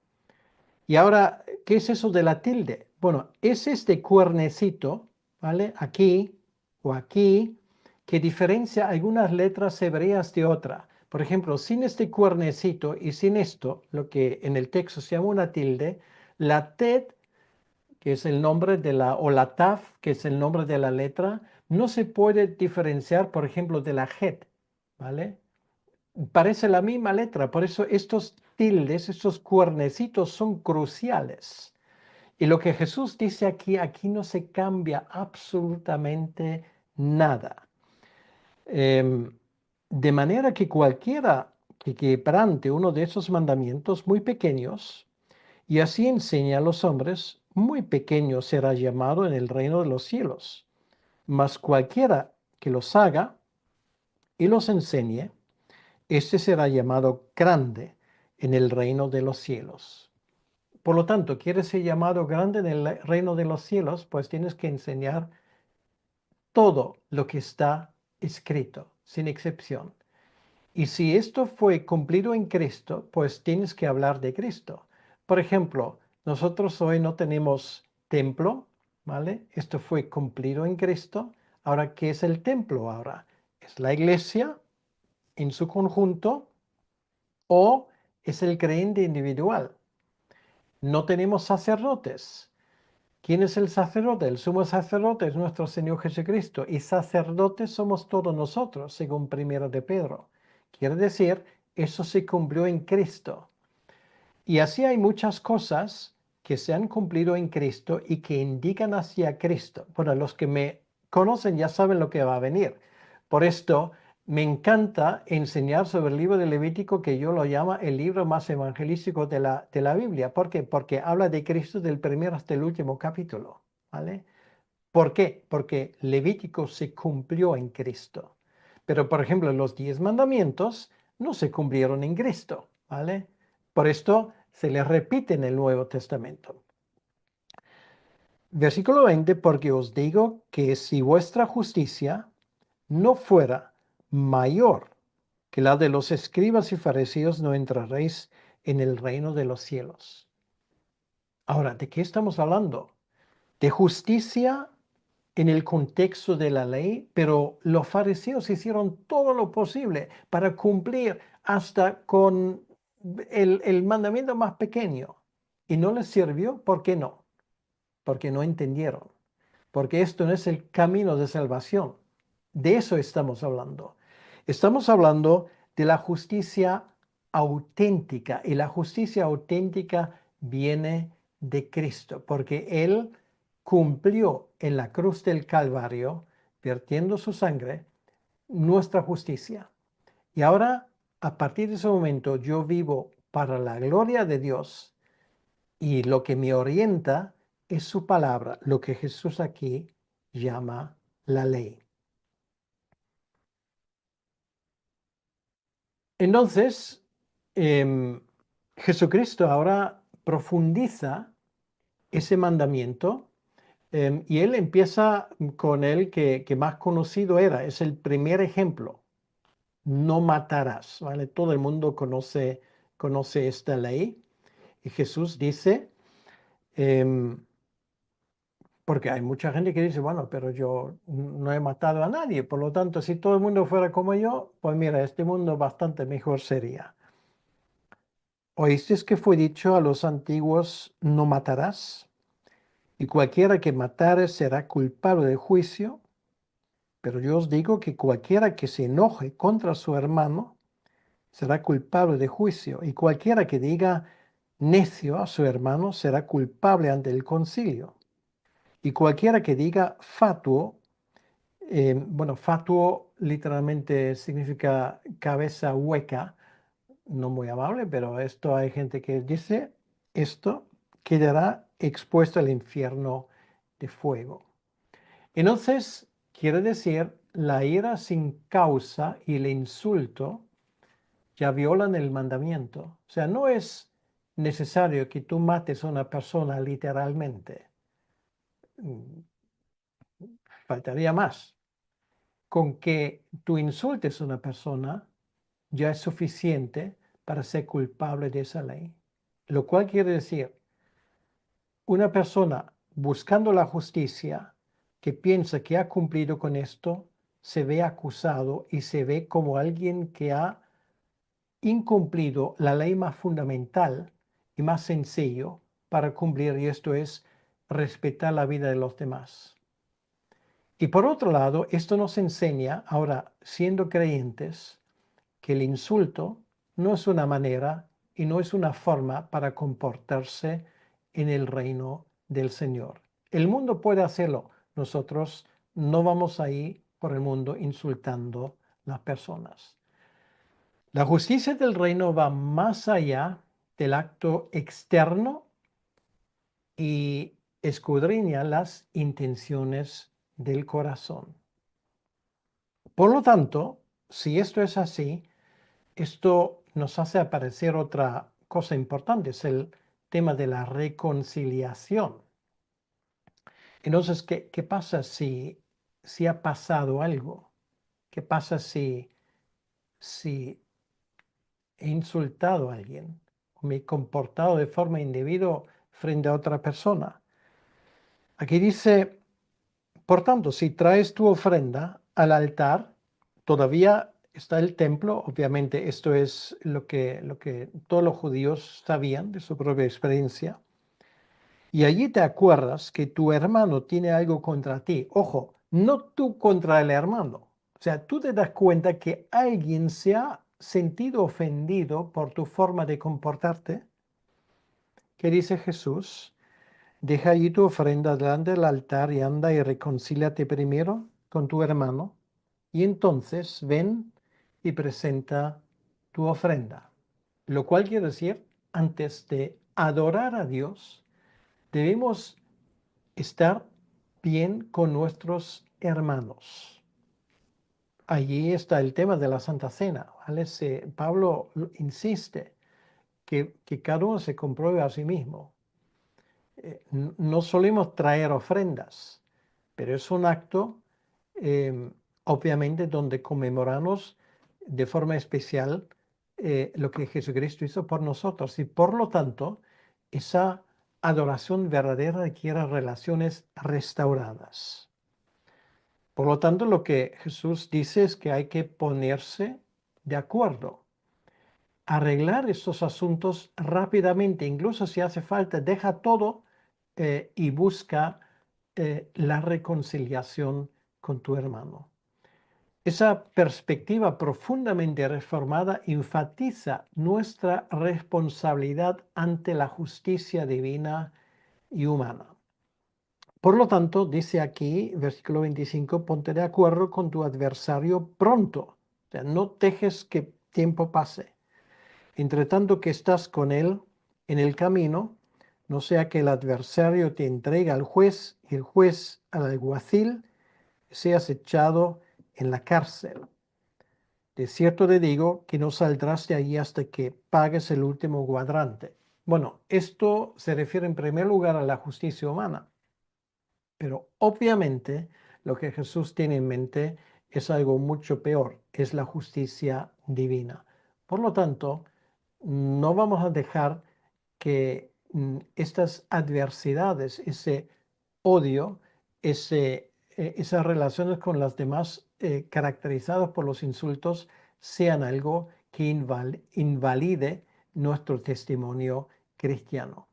Y ahora, ¿qué es eso de la tilde? Bueno, es este cuernecito, ¿vale? Aquí o aquí, que diferencia algunas letras hebreas de otra. Por ejemplo, sin este cuernecito y sin esto, lo que en el texto se llama una tilde, la tet, que es el nombre de la, o la taf, que es el nombre de la letra, no se puede diferenciar, por ejemplo, de la het, ¿vale? Parece la misma letra, por eso estos tildes, estos cuernecitos son cruciales. Y lo que Jesús dice aquí, aquí no se cambia absolutamente nada. De manera que cualquiera que quebrante uno de esos mandamientos muy pequeños y así enseña a los hombres, muy pequeño será llamado en el reino de los cielos. Mas cualquiera que los haga y los enseñe, este será llamado grande en el reino de los cielos. Por lo tanto, ¿quieres ser llamado grande en el reino de los cielos? Pues tienes que enseñar todo lo que está escrito, sin excepción. Y si esto fue cumplido en Cristo, pues tienes que hablar de Cristo. Por ejemplo, nosotros hoy no tenemos templo, ¿vale? Esto fue cumplido en Cristo. Ahora, ¿qué es el templo ahora? ¿Es la iglesia en su conjunto o es el creyente individual? No tenemos sacerdotes. ¿Quién es el sacerdote? El sumo sacerdote es nuestro Señor Jesucristo y sacerdotes somos todos nosotros, según Primero de Pedro. Quiere decir, eso se cumplió en Cristo. Y así hay muchas cosas que se han cumplido en Cristo y que indican hacia Cristo. Bueno, los que me conocen ya saben lo que va a venir. Por esto me encanta enseñar sobre el libro de Levítico, que yo lo llamo el libro más evangelístico de la Biblia. ¿Por qué? Porque habla de Cristo del primer hasta el último capítulo. ¿Vale? ¿Por qué? Porque Levítico se cumplió en Cristo. Pero, por ejemplo, los 10 mandamientos no se cumplieron en Cristo. ¿Vale? Por esto se les repite en el Nuevo Testamento. Versículo 20, porque os digo que si vuestra justicia no fuera mayor que la de los escribas y fariseos, no entraréis en el reino de los cielos. Ahora, ¿de qué estamos hablando? De justicia en el contexto de la ley, pero los fariseos hicieron todo lo posible para cumplir hasta con el mandamiento más pequeño. Y no les sirvió, ¿por qué no? Porque no entendieron. Porque esto no es el camino de salvación. De eso estamos hablando. Estamos hablando de la justicia auténtica, y la justicia auténtica viene de Cristo, porque Él cumplió en la cruz del Calvario, vertiendo su sangre, nuestra justicia. Y ahora, a partir de ese momento, yo vivo para la gloria de Dios, y lo que me orienta es su palabra, lo que Jesús aquí llama la ley. Entonces, Jesucristo ahora profundiza ese mandamiento y él empieza con el que más conocido era, es el primer ejemplo, no matarás, ¿vale? Todo el mundo conoce esta ley y Jesús dice, em, porque hay mucha gente que dice, bueno, pero yo no he matado a nadie, por lo tanto, si todo el mundo fuera como yo, pues mira, este mundo bastante mejor sería. Oísteis que fue dicho a los antiguos, no matarás, y cualquiera que matare será culpable de juicio, pero yo os digo que cualquiera que se enoje contra su hermano será culpable de juicio, y cualquiera que diga necio a su hermano será culpable ante el concilio. Y cualquiera que diga fatuo, bueno, fatuo literalmente significa cabeza hueca, no muy amable, pero esto hay gente que dice, esto quedará expuesto al infierno de fuego. Entonces, quiere decir, la ira sin causa y el insulto ya violan el mandamiento. O sea, no es necesario que tú mates a una persona literalmente. Mm, Faltaría más. Con que tú insultes a una persona ya es suficiente para ser culpable de esa ley. Lo cual quiere decir, una persona buscando la justicia que piensa que ha cumplido con esto, se ve acusado y se ve como alguien que ha incumplido la ley más fundamental y más sencillo para cumplir, y esto es respetar la vida de los demás. Y por otro lado, esto nos enseña, ahora siendo creyentes, que el insulto no es una manera y no es una forma para comportarse en el reino del Señor. El mundo puede hacerlo, nosotros no vamos a ir por el mundo insultando a las personas. La justicia del reino va más allá del acto externo y escudriña las intenciones del corazón. Por lo tanto, si esto es así, esto nos hace aparecer otra cosa importante, es el tema de la reconciliación. Entonces, ¿qué pasa si ha pasado algo? ¿Qué pasa si he insultado a alguien? ¿Me he comportado de forma indebida frente a otra persona? Aquí dice, por tanto, si traes tu ofrenda al altar, todavía está el templo, obviamente esto es lo que todos los judíos sabían de su propia experiencia, y allí te acuerdas que tu hermano tiene algo contra ti. Ojo, no tú contra el hermano. O sea, tú te das cuenta que alguien se ha sentido ofendido por tu forma de comportarte. ¿Qué dice Jesús? Deja allí tu ofrenda delante del altar y anda y reconcíliate primero con tu hermano y entonces ven y presenta tu ofrenda. Lo cual quiere decir, antes de adorar a Dios, debemos estar bien con nuestros hermanos. Allí está el tema de la Santa Cena, ¿vale? Pablo insiste que cada uno se compruebe a sí mismo. No solemos traer ofrendas, pero es un acto, obviamente, donde conmemoramos de forma especial lo que Jesucristo hizo por nosotros. Y por lo tanto, esa adoración verdadera requiere relaciones restauradas. Por lo tanto, lo que Jesús dice es que hay que ponerse de acuerdo, arreglar estos asuntos rápidamente, incluso si hace falta, deja todo y busca la reconciliación con tu hermano. Esa perspectiva profundamente reformada enfatiza nuestra responsabilidad ante la justicia divina y humana. Por lo tanto, dice aquí, versículo 25, ponte de acuerdo con tu adversario pronto. O sea, no dejes que tiempo pase. Entre tanto que estás con él en el camino, no sea que el adversario te entregue al juez y el juez al alguacil, seas echado en la cárcel. De cierto te digo que no saldrás de allí hasta que pagues el último cuadrante. Bueno, esto se refiere en primer lugar a la justicia humana, pero obviamente lo que Jesús tiene en mente es algo mucho peor, es la justicia divina. Por lo tanto, no vamos a dejar que estas adversidades, ese odio, esas relaciones con las demás caracterizadas por los insultos, sean algo que invalide nuestro testimonio cristiano.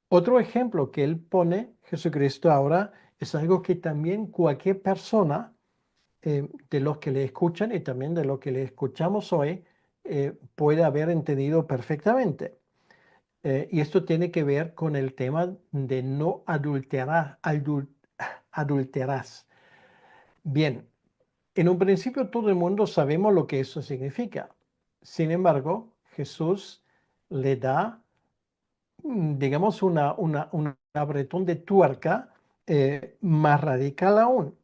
Otro ejemplo que él pone, Jesucristo ahora, es algo que también cualquier persona de los que le escuchan y también de los que le escuchamos hoy puede haber entendido perfectamente. Y esto tiene que ver con el tema de no adulteras. Bien, en un principio todo el mundo sabemos lo que eso significa. Sin embargo, Jesús le da, digamos, un abretón de tuerca más radical aún.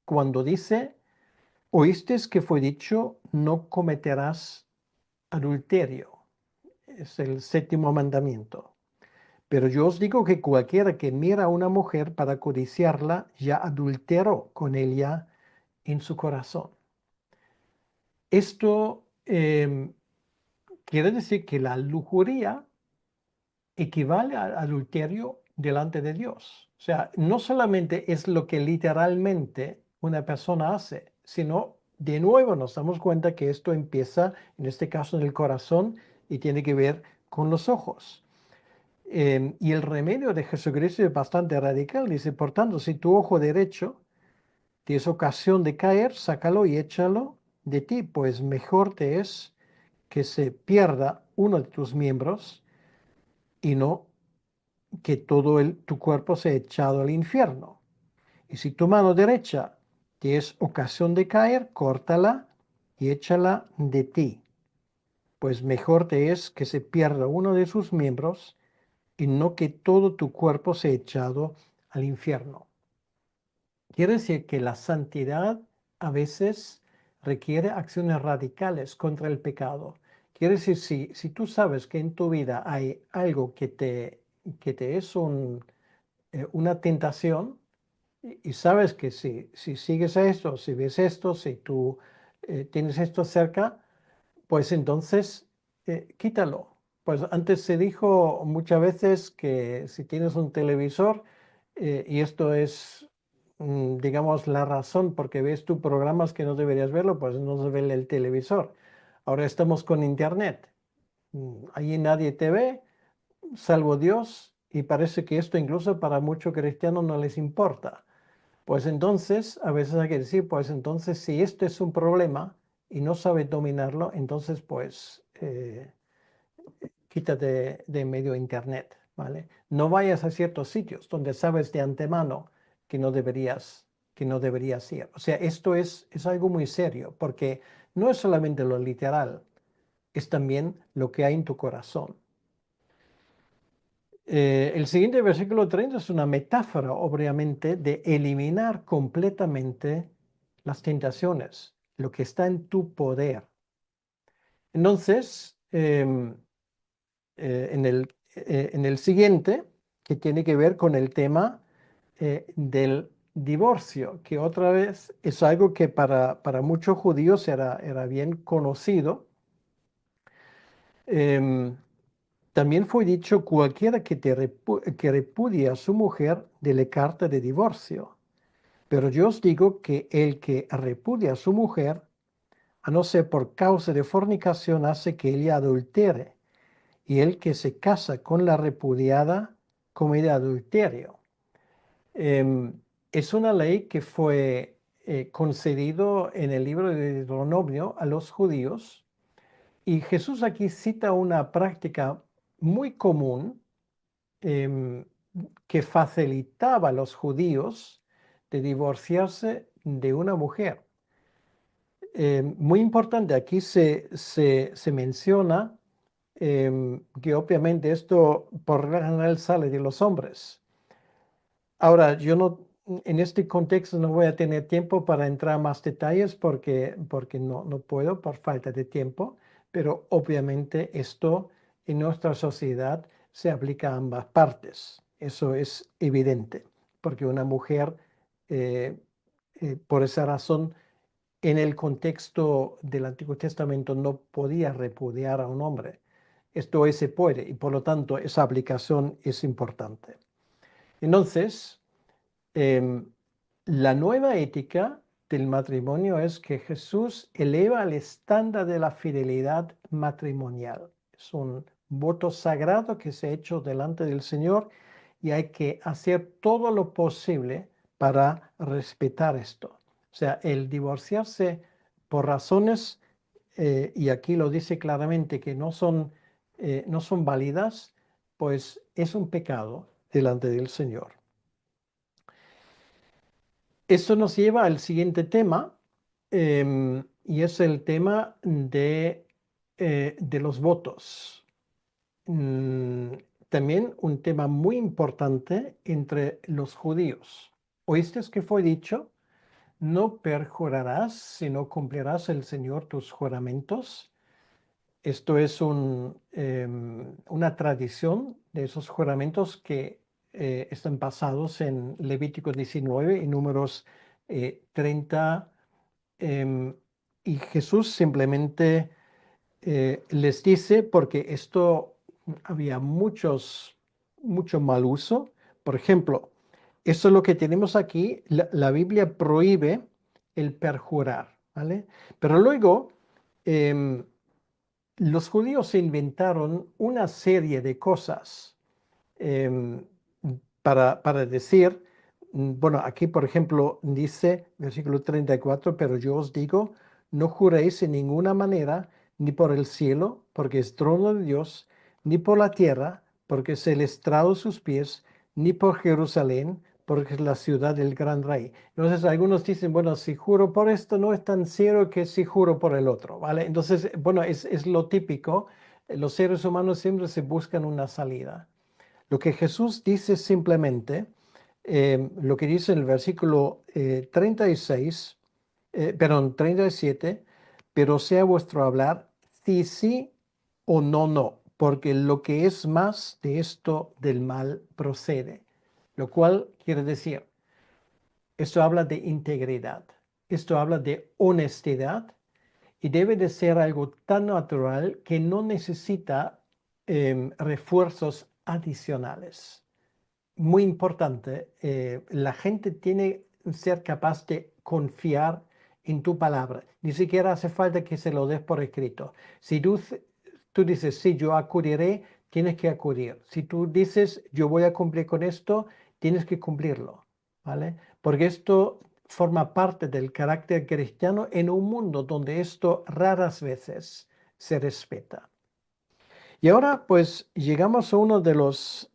Cuando dice, oíste que fue dicho, no cometerás adulterio. Es el séptimo mandamiento. Pero yo os digo que cualquiera que mira a una mujer para codiciarla ya adulteró con ella en su corazón. Esto quiere decir que la lujuria equivale al adulterio delante de Dios. O sea, no solamente es lo que literalmente una persona hace, sino de nuevo nos damos cuenta que esto empieza, en este caso, en el corazón y tiene que ver con los ojos. Y el remedio de Jesucristo es bastante radical. Dice, por tanto, si tu ojo derecho tienes ocasión de caer, sácalo y échalo de ti, pues mejor te es que se pierda uno de tus miembros y no que todo tu cuerpo sea echado al infierno. Y si tu mano derecha tienes ocasión de caer, córtala y échala de ti, pues mejor te es que se pierda uno de sus miembros y no que todo tu cuerpo sea echado al infierno. Quiere decir que la santidad a veces requiere acciones radicales contra el pecado. Quiere decir, si tú sabes que en tu vida hay algo que te es una tentación y sabes que si sigues a esto, si ves esto, si tú tienes esto cerca, pues entonces quítalo. Pues antes se dijo muchas veces que si tienes un televisor, y esto es, digamos, la razón porque ves tú programas que no deberías verlo, pues no se ve el televisor. Ahora estamos con internet. Allí nadie te ve, salvo Dios, y parece que esto incluso para muchos cristianos no les importa. Pues entonces, a veces hay que decir, pues entonces si esto es un problema y no sabes dominarlo, entonces pues quítate de medio internet, ¿vale? No vayas a ciertos sitios donde sabes de antemano que no deberías ir. O sea, esto es algo muy serio porque no es solamente lo literal, es también lo que hay en tu corazón. El siguiente versículo 30 es una metáfora, obviamente, de eliminar completamente las tentaciones, lo que está en tu poder. Entonces, en el siguiente, que tiene que ver con el tema del divorcio, que otra vez es algo que para muchos judíos era bien conocido. Em, También fue dicho, cualquiera que repudie a su mujer, dele carta de divorcio. Pero yo os digo que el que repudia a su mujer, a no ser por causa de fornicación, hace que ella adultere. Y el que se casa con la repudiada, comete adulterio. Em, es una ley que fue concedido en el libro de Deuteronomio a los judíos. Y Jesús aquí cita una práctica muy común em, que facilitaba a los judíos de divorciarse de una mujer. Muy importante, aquí se menciona que obviamente esto por regla general sale de los hombres. Ahora, yo no, en este contexto no voy a tener tiempo para entrar a más detalles porque no puedo por falta de tiempo, pero obviamente esto en nuestra sociedad se aplica a ambas partes. Eso es evidente, porque una mujer, eh, por esa razón, en el contexto del Antiguo Testamento no podía repudiar a un hombre. Esto hoy se puede y por lo tanto esa aplicación es importante. Entonces, Em, la nueva ética del matrimonio es que Jesús eleva el estándar de la fidelidad matrimonial. Es un voto sagrado que se ha hecho delante del Señor y hay que hacer todo lo posible para respetar esto. O sea, el divorciarse por razones, y aquí lo dice claramente, que no son válidas, pues es un pecado delante del Señor. Esto nos lleva al siguiente tema, y es el tema de los votos. Mm, También un tema muy importante entre los judíos. ¿Oíste que fue dicho? No perjurarás, sino cumplirás el Señor tus juramentos. Esto es una tradición de esos juramentos que están basados en Levítico 19 y Números 30. em, y Jesús simplemente les dice, porque esto había mucho mal uso. Por ejemplo, eso es lo que tenemos aquí. La Biblia prohíbe el perjurar, ¿vale? Pero luego, em, los judíos se inventaron una serie de cosas em, para decir, bueno, aquí por ejemplo dice, versículo 34, pero yo os digo, no juréis en ninguna manera, ni por el cielo, porque es trono de Dios, ni por la tierra, porque es el estrado de sus pies, ni por Jerusalén, porque es la ciudad del gran rey. Entonces algunos dicen, bueno, si juro por esto no es tan cierto que si juro por el otro, ¿vale? Entonces, bueno, es lo típico. Los seres humanos siempre se buscan una salida. Lo que Jesús dice simplemente, lo que dice en el versículo 36, perdón, 37, pero sea vuestro hablar sí, sí o no, no, porque lo que es más de esto del mal procede. Lo cual quiere decir, esto habla de integridad, esto habla de honestidad y debe de ser algo tan natural que no necesita refuerzos adicionales. Muy importante, la gente tiene que ser capaz de confiar en tu palabra. Ni siquiera hace falta que se lo des por escrito. Si tú dices, sí, yo acudiré, tienes que acudir. Si tú dices, yo voy a cumplir con esto, tienes que cumplirlo, ¿vale? Porque esto forma parte del carácter cristiano en un mundo donde esto raras veces se respeta. Y ahora pues llegamos a uno de los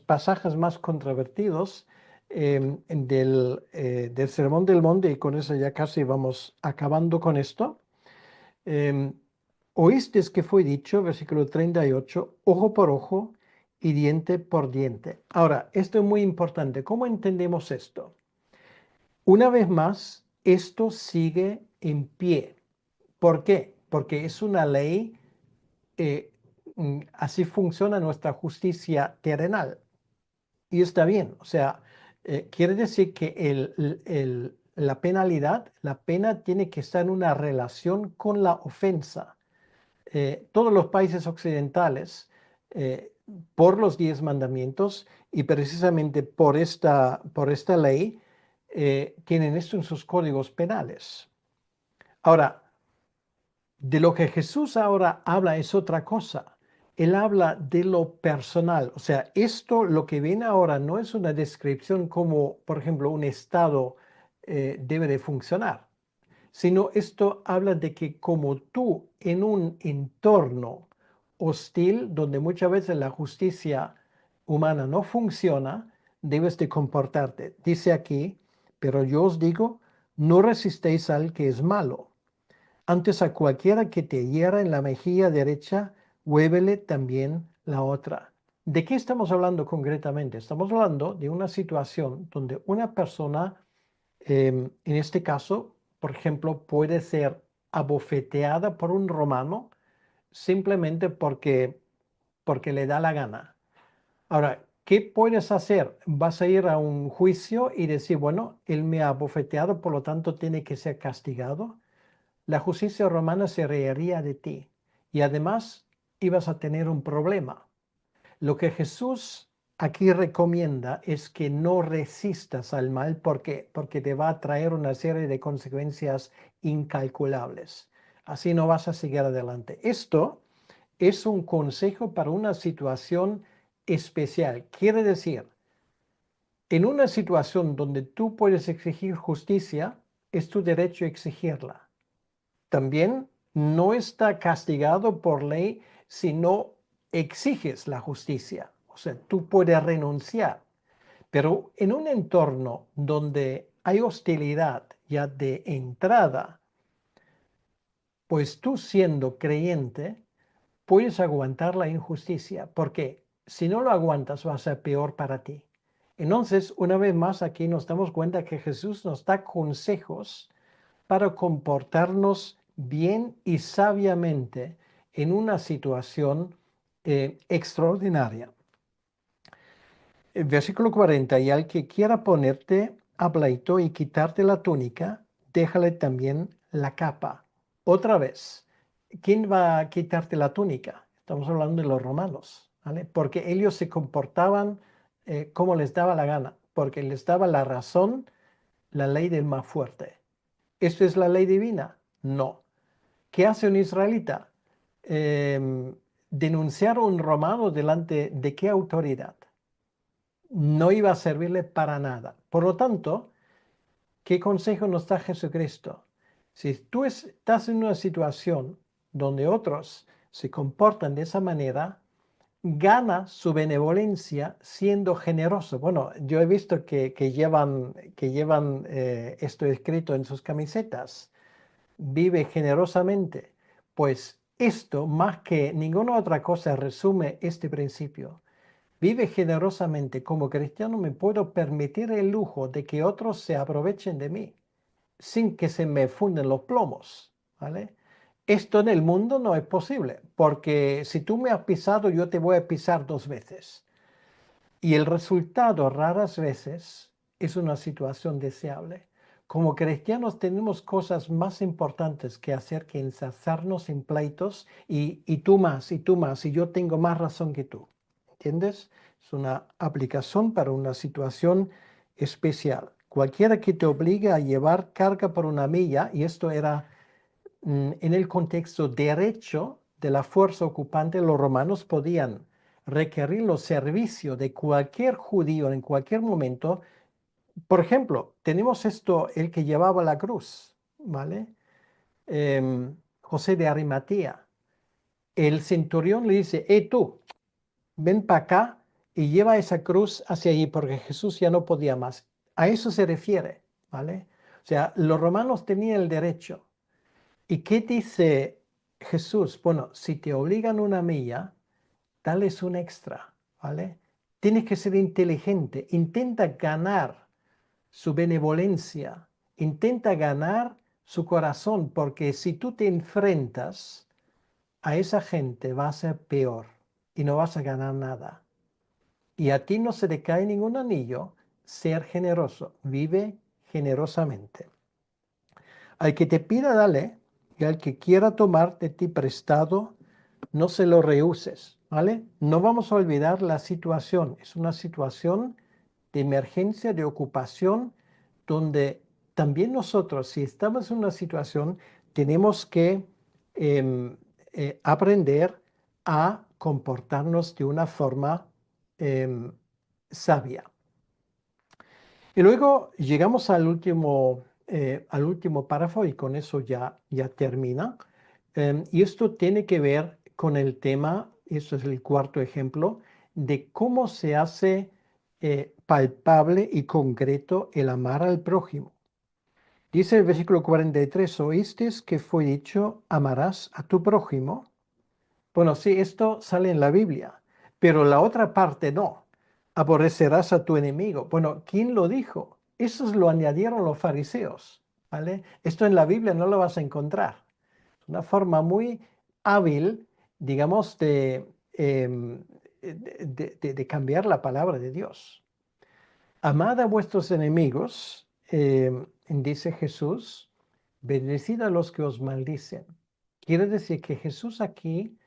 pasajes más controvertidos del Sermón del Monte, y con eso ya casi vamos acabando con esto. Em, Oíste que fue dicho, versículo 38, ojo por ojo y diente por diente. Ahora, esto es muy importante. ¿Cómo entendemos esto? Una vez más, esto sigue en pie. ¿Por qué? Porque es una ley. eh, Así funciona nuestra justicia terrenal. Y está bien, o sea, quiere decir que la penalidad, la pena tiene que estar en una relación con la ofensa. Todos los países occidentales, eh, por los 10 mandamientos y precisamente por esta ley, tienen esto en sus códigos penales. Ahora, de lo que Jesús ahora habla es otra cosa. Él habla de lo personal. O sea, esto, lo que viene ahora, no es una descripción como, por ejemplo, un estado debe de funcionar, sino esto habla de que como tú en un entorno hostil, donde muchas veces la justicia humana no funciona, debes de comportarte. Dice aquí, pero yo os digo, no resistéis al que es malo. Antes a cualquiera que te hiera en la mejilla derecha, Huévele también la otra. ¿De qué estamos hablando concretamente? Estamos hablando de una situación donde una persona, en este caso, por ejemplo, puede ser abofeteada por un romano simplemente porque le da la gana. Ahora, ¿qué puedes hacer? Vas a ir a un juicio y decir, bueno, él me ha abofeteado, por lo tanto tiene que ser castigado. La justicia romana se reiría de ti y además ibas a tener un problema. Lo que Jesús aquí recomienda es que no resistas al mal porque te va a traer una serie de consecuencias incalculables. Así no vas a seguir adelante. Esto es un consejo para una situación especial. Quiere decir, en una situación donde tú puedes exigir justicia, es tu derecho exigirla. También no está castigado por ley si no exiges la justicia. O sea, tú puedes renunciar, pero en un entorno donde hay hostilidad ya de entrada, pues tú siendo creyente, puedes aguantar la injusticia, porque si no lo aguantas va a ser peor para ti. Entonces, una vez más, aquí nos damos cuenta que Jesús nos da consejos para comportarnos bien y sabiamente en una situación extraordinaria. El versículo 40, y al que quiera ponerte a pleito y quitarte la túnica, déjale también la capa. Otra vez, ¿quién va a quitarte la túnica? Estamos hablando de los romanos, ¿vale? Porque ellos se comportaban como les daba la gana, porque les daba la razón la ley del más fuerte. ¿Esto es la ley divina? No. ¿Qué hace un israelita? Denunciar a un romano delante de qué autoridad. No iba a servirle para nada. Por lo tanto, ¿qué consejo nos da Jesucristo? Si tú estás en una situación donde otros se comportan de esa manera, gana su benevolencia siendo generoso. Bueno, yo he visto que llevan esto escrito en sus camisetas. Vive generosamente. Pues esto, más que ninguna otra cosa, resume este principio. Vive generosamente. Como cristiano me puedo permitir el lujo de que otros se aprovechen de mí sin que se me funden los plomos, ¿vale? Esto en el mundo no es posible, porque si tú me has pisado, yo te voy a pisar dos veces. Y el resultado raras veces es una situación deseable. Como cristianos tenemos cosas más importantes que hacer que ensarzarnos en pleitos y tú más, y tú más, y yo tengo más razón que tú. ¿Entiendes? Es una aplicación para una situación especial. Cualquiera que te obligue a llevar carga por una milla, y esto era en el contexto derecho de la fuerza ocupante, los romanos podían requerir los servicios de cualquier judío en cualquier momento. Por ejemplo, tenemos esto, el que llevaba la cruz, ¿vale? José de Arimatea. El centurión le dice, tú, ven para acá y lleva esa cruz hacia allí porque Jesús ya no podía más. A eso se refiere, ¿vale? O sea, los romanos tenían el derecho. ¿Y qué dice Jesús? Bueno, si te obligan una milla, dales un extra, ¿vale? Tienes que ser inteligente. Intenta ganar su benevolencia. Intenta ganar su corazón, porque si tú te enfrentas a esa gente, va a ser peor y no vas a ganar nada. Y a ti no se te cae ningún anillo ser generoso. Vive generosamente. Al que te pida, dale, y al que quiera tomar de ti prestado, no se lo rehuses, ¿vale? No vamos a olvidar la situación. Es una situación de emergencia, de ocupación, donde también nosotros, si estamos en una situación, tenemos que aprender a comportarnos de una forma em, sabia. Y luego llegamos al último párrafo y con eso ya termina. Y esto tiene que ver con el tema, esto es el cuarto ejemplo, de cómo se hace palpable y concreto el amar al prójimo. Dice el versículo 43, oísteis que fue dicho, amarás a tu prójimo. Bueno, sí, esto sale en la Biblia, pero la otra parte no. Aborrecerás a tu enemigo. Bueno, ¿quién lo dijo? Eso lo añadieron los fariseos, ¿vale? Esto en la Biblia no lo vas a encontrar. Es una forma muy hábil, digamos, de cambiar la palabra de Dios. Amad a vuestros enemigos, dice Jesús, bendecid a los que os maldicen. Quiere decir que Jesús aquí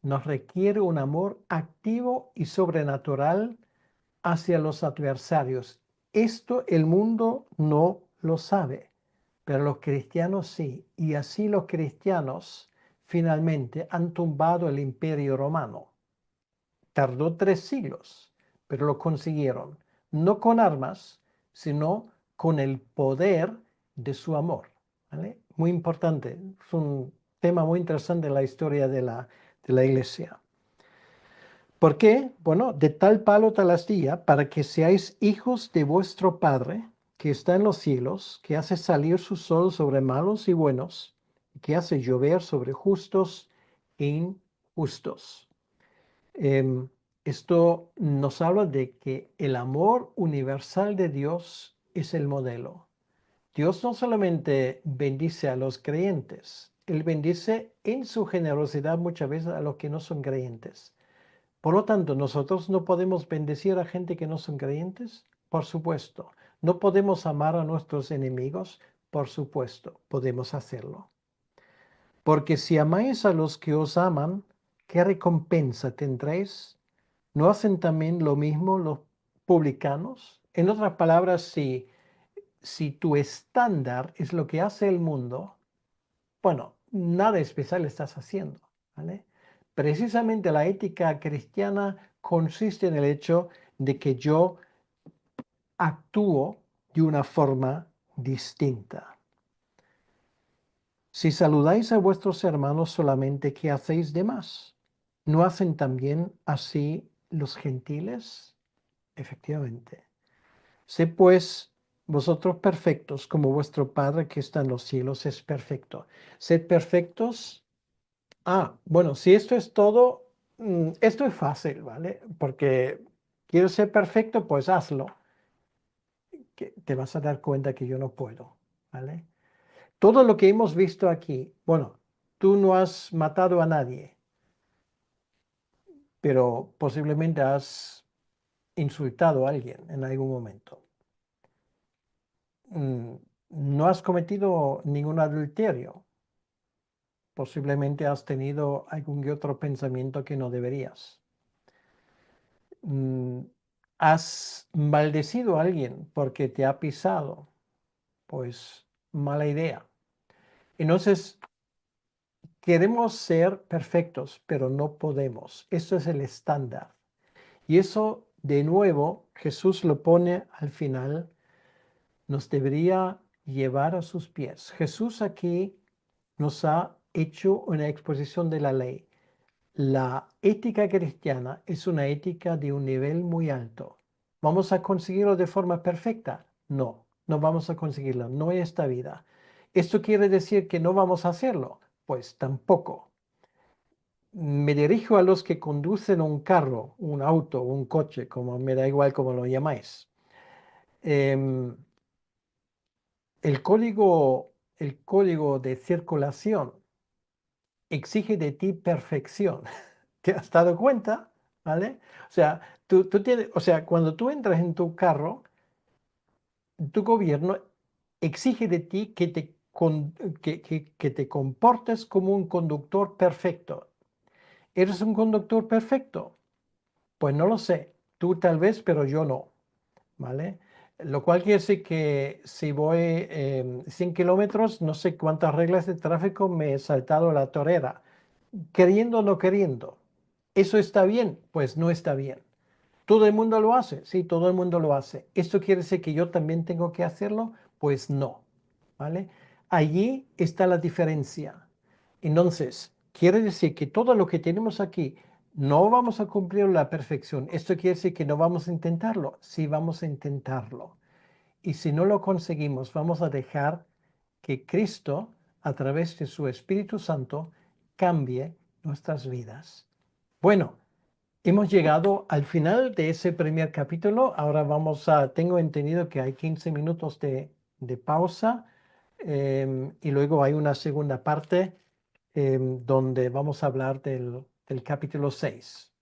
nos requiere un amor activo y sobrenatural hacia los adversarios. Esto el mundo no lo sabe, pero los cristianos sí. Y así los cristianos finalmente han tumbado el imperio romano. Tardó 3 siglos, pero lo consiguieron, no con armas, sino con el poder de su amor. ¿Vale? Muy importante, es un tema muy interesante en la historia de la iglesia. ¿Por qué? Bueno, de tal palo tal astilla, para que seáis hijos de vuestro Padre, que está en los cielos, que hace salir su sol sobre malos y buenos, que hace llover sobre justos e injustos. Em, Esto nos habla de que el amor universal de Dios es el modelo. Dios no solamente bendice a los creyentes, Él bendice en su generosidad muchas veces a los que no son creyentes. Por lo tanto, nosotros no podemos bendecir a gente que no son creyentes, por supuesto. No podemos amar a nuestros enemigos, por supuesto, podemos hacerlo. Porque si amáis a los que os aman, ¿qué recompensa tendréis? ¿No hacen también lo mismo los publicanos? En otras palabras, si tu estándar es lo que hace el mundo, bueno, nada especial estás haciendo, ¿vale? Precisamente la ética cristiana consiste en el hecho de que yo actúo de una forma distinta. Si saludáis a vuestros hermanos solamente, ¿qué hacéis de más? ¿No hacen también así los gentiles? Efectivamente. Sé pues vosotros perfectos, como vuestro Padre que está en los cielos es perfecto. Sed perfectos. Bueno, si esto es todo, esto es fácil, ¿vale? Porque quieres ser perfecto, pues hazlo, que te vas a dar cuenta que yo no puedo, ¿vale? Todo lo que hemos visto aquí, bueno, tú no has matado a nadie, pero posiblemente has insultado a alguien en algún momento. No has cometido ningún adulterio. Posiblemente has tenido algún que otro pensamiento que no deberías. Mm, Has maldecido a alguien porque te ha pisado. Pues mala idea. Entonces, queremos ser perfectos, pero no podemos. Eso es el estándar. Y eso, de nuevo, Jesús lo pone al final, nos debería llevar a sus pies. Jesús aquí nos ha hecho una exposición de la ley. La ética cristiana es una ética de un nivel muy alto. ¿Vamos a conseguirlo de forma perfecta? No, no vamos a conseguirlo, no en esta vida. ¿Esto quiere decir que no vamos a hacerlo? Pues tampoco. Me dirijo a los que conducen un carro, un auto, un coche, como me da igual como lo llamáis. Em, el código de circulación exige de ti perfección. ¿Te has dado cuenta? ¿Vale? O sea, tú tienes, o sea, cuando tú entras en tu carro, tu gobierno exige de ti que te comportes como un conductor perfecto. ¿Eres un conductor perfecto? Pues no lo sé. Tú tal vez, pero yo no. ¿Vale? Lo cual quiere decir que si voy 100 kilómetros, no sé cuántas reglas de tráfico me he saltado la torera, queriendo o no queriendo. ¿Eso está bien? Pues no está bien. ¿Todo el mundo lo hace? Sí, todo el mundo lo hace. ¿Esto quiere decir que yo también tengo que hacerlo? Pues no. ¿Vale? Allí está la diferencia. Entonces, quiere decir que todo lo que tenemos aquí no vamos a cumplir la perfección. Esto quiere decir que no vamos a intentarlo. Sí, vamos a intentarlo. Y si no lo conseguimos, vamos a dejar que Cristo, a través de su Espíritu Santo, cambie nuestras vidas. Bueno, hemos llegado al final de ese primer capítulo. Ahora tengo entendido que hay 15 minutos de pausa, y luego hay una segunda parte donde vamos a hablar del capítulo 6.